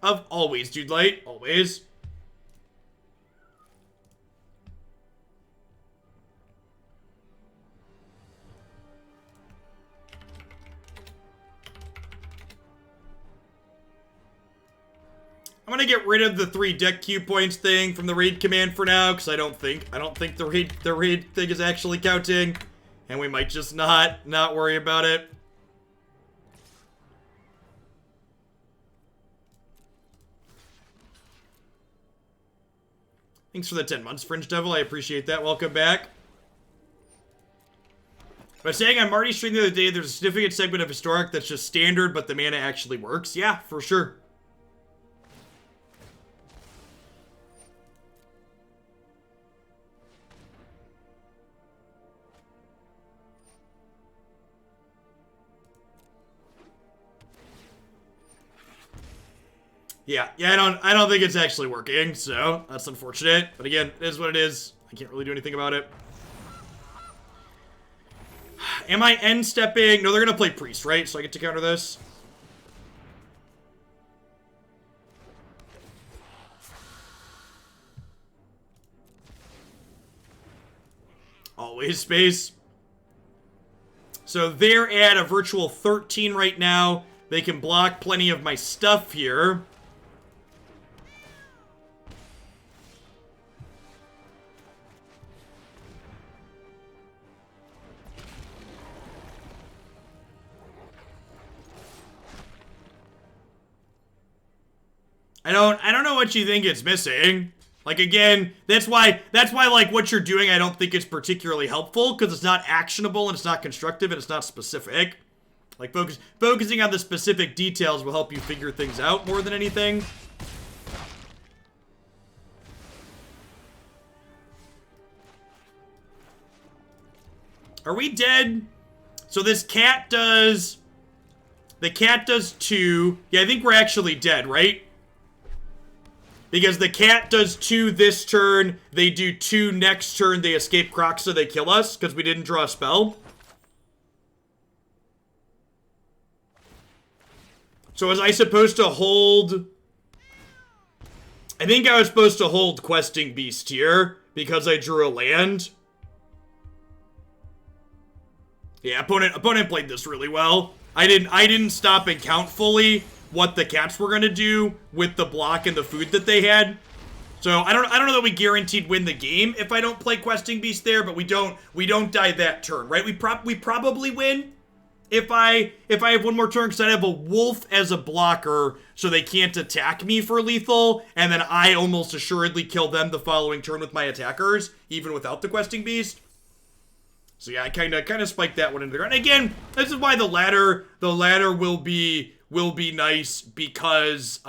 Of always, Dude Light, always. I'm gonna get rid of the 3 deck Q points thing from the raid command for now, because I don't think the raid thing is actually counting, and we might just not worry about it. Thanks for the 10 months, Fringe Devil. I appreciate that. Welcome back. By saying on Marty's stream the other day, there's a significant segment of Historic that's just standard, but the mana actually works. Yeah, for sure. Yeah, I don't think it's actually working, so that's unfortunate. But again, it is what it is. I can't really do anything about it. Am I end stepping? No, they're gonna play Priest, right? So I get to counter this. Always space. So they're at a virtual 13 right now. They can block plenty of my stuff here. I don't know what you think it's missing. Like, again, that's why like what you're doing I don't think is particularly helpful, because it's not actionable and it's not constructive and it's not specific. Like focusing on the specific details will help you figure things out more than anything. Are we dead? So this cat does... The cat does 2. Yeah, I think we're actually dead, right? Because the cat does 2 this turn, they do 2 next turn, they escape Croxa, they kill us, because we didn't draw a spell. So was I supposed to hold... I think I was supposed to hold Questing Beast here, because I drew a land. Yeah, opponent played this really well. I didn't stop and count fully what the cats were gonna do with the block and the food that they had. So I don't know that we guaranteed win the game if I don't play Questing Beast there, but we don't die that turn, right? We probably win if I have one more turn, because I have a wolf as a blocker, so they can't attack me for lethal, and then I almost assuredly kill them the following turn with my attackers, even without the Questing Beast. So yeah, I kind of spiked that one into the ground. Again, this is why the ladder will be nice, because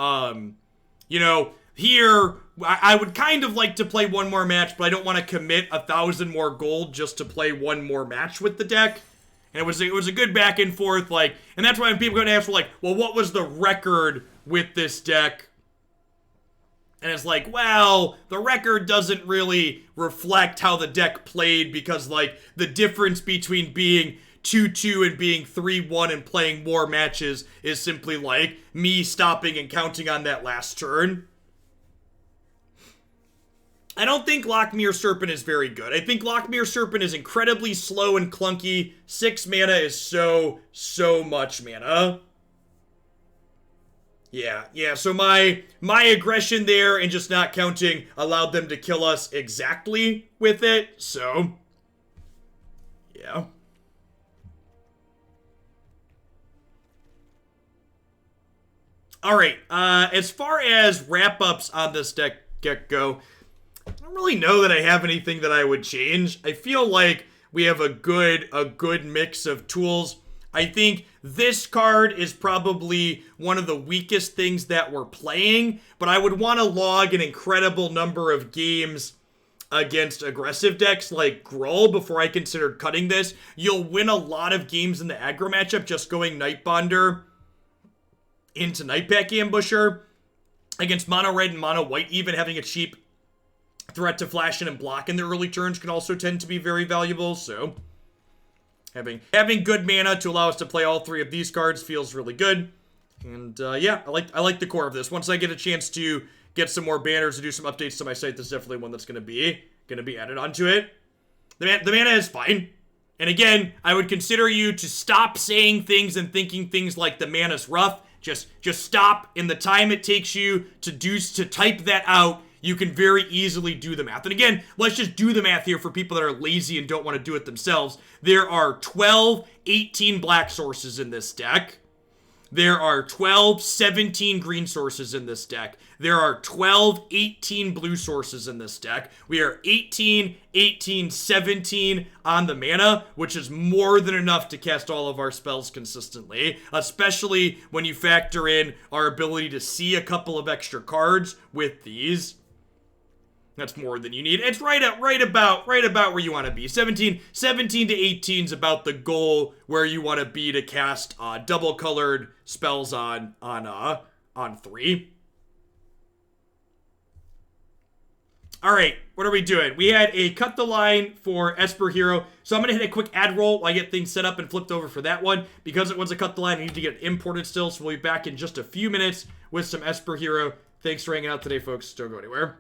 you know, here I would kind of like to play one more match, but I don't want to commit 1,000 more gold just to play one more match with the deck. And it was a good back and forth, like, and that's why when people go to ask for, like, well, what was the record with this deck? And it's like, well, the record doesn't really reflect how the deck played, because, like, the difference between being 2-2 and being 3-1 and playing more matches is simply, like, me stopping and counting on that last turn. I don't think Lochmere Serpent is very good. I think Lochmere Serpent is incredibly slow and clunky. 6 mana is so much mana. Yeah, so my aggression there and just not counting allowed them to kill us exactly with it, so... Yeah. Alright, as far as wrap-ups on this deck go, I don't really know that I have anything that I would change. I feel like we have a good mix of tools. I think this card is probably one of the weakest things that we're playing, but I would want to log an incredible number of games against aggressive decks like Gruul before I considered cutting this. You'll win a lot of games in the aggro matchup just going Nightbonder into Nightpack Ambusher. Against mono red and mono white, even having a cheap threat to flash in and block in the early turns can also tend to be very valuable, so... Having good mana to allow us to play all 3 of these cards feels really good. And yeah, I like the core of this. Once I get a chance to get some more banners and do some updates to my site, this is definitely one that's gonna be added onto it. The mana is fine. And again, I would consider you to stop saying things and thinking things like the mana's rough. Just stop. In the time it takes you to type that out, you can very easily do the math. And again, let's just do the math here for people that are lazy and don't want to do it themselves. There are 12, 18 black sources in this deck. There are 12, 17 green sources in this deck. There are 12, 18 blue sources in this deck. We are 18, 18, 17 on the mana, which is more than enough to cast all of our spells consistently, especially when you factor in our ability to see a couple of extra cards with these. That's more than you need. It's right about where you want to be. 17 to 18 is about the goal where you want to be to cast double colored spells on 3. All right, what are we doing? We had a cut the line for Esper Hero, so I'm gonna hit a quick ad roll while I get things set up and flipped over for that one. Because it was a cut the line, I need to get it imported still, so we'll be back in just a few minutes with some Esper Hero. Thanks for hanging out today, folks. Don't go anywhere.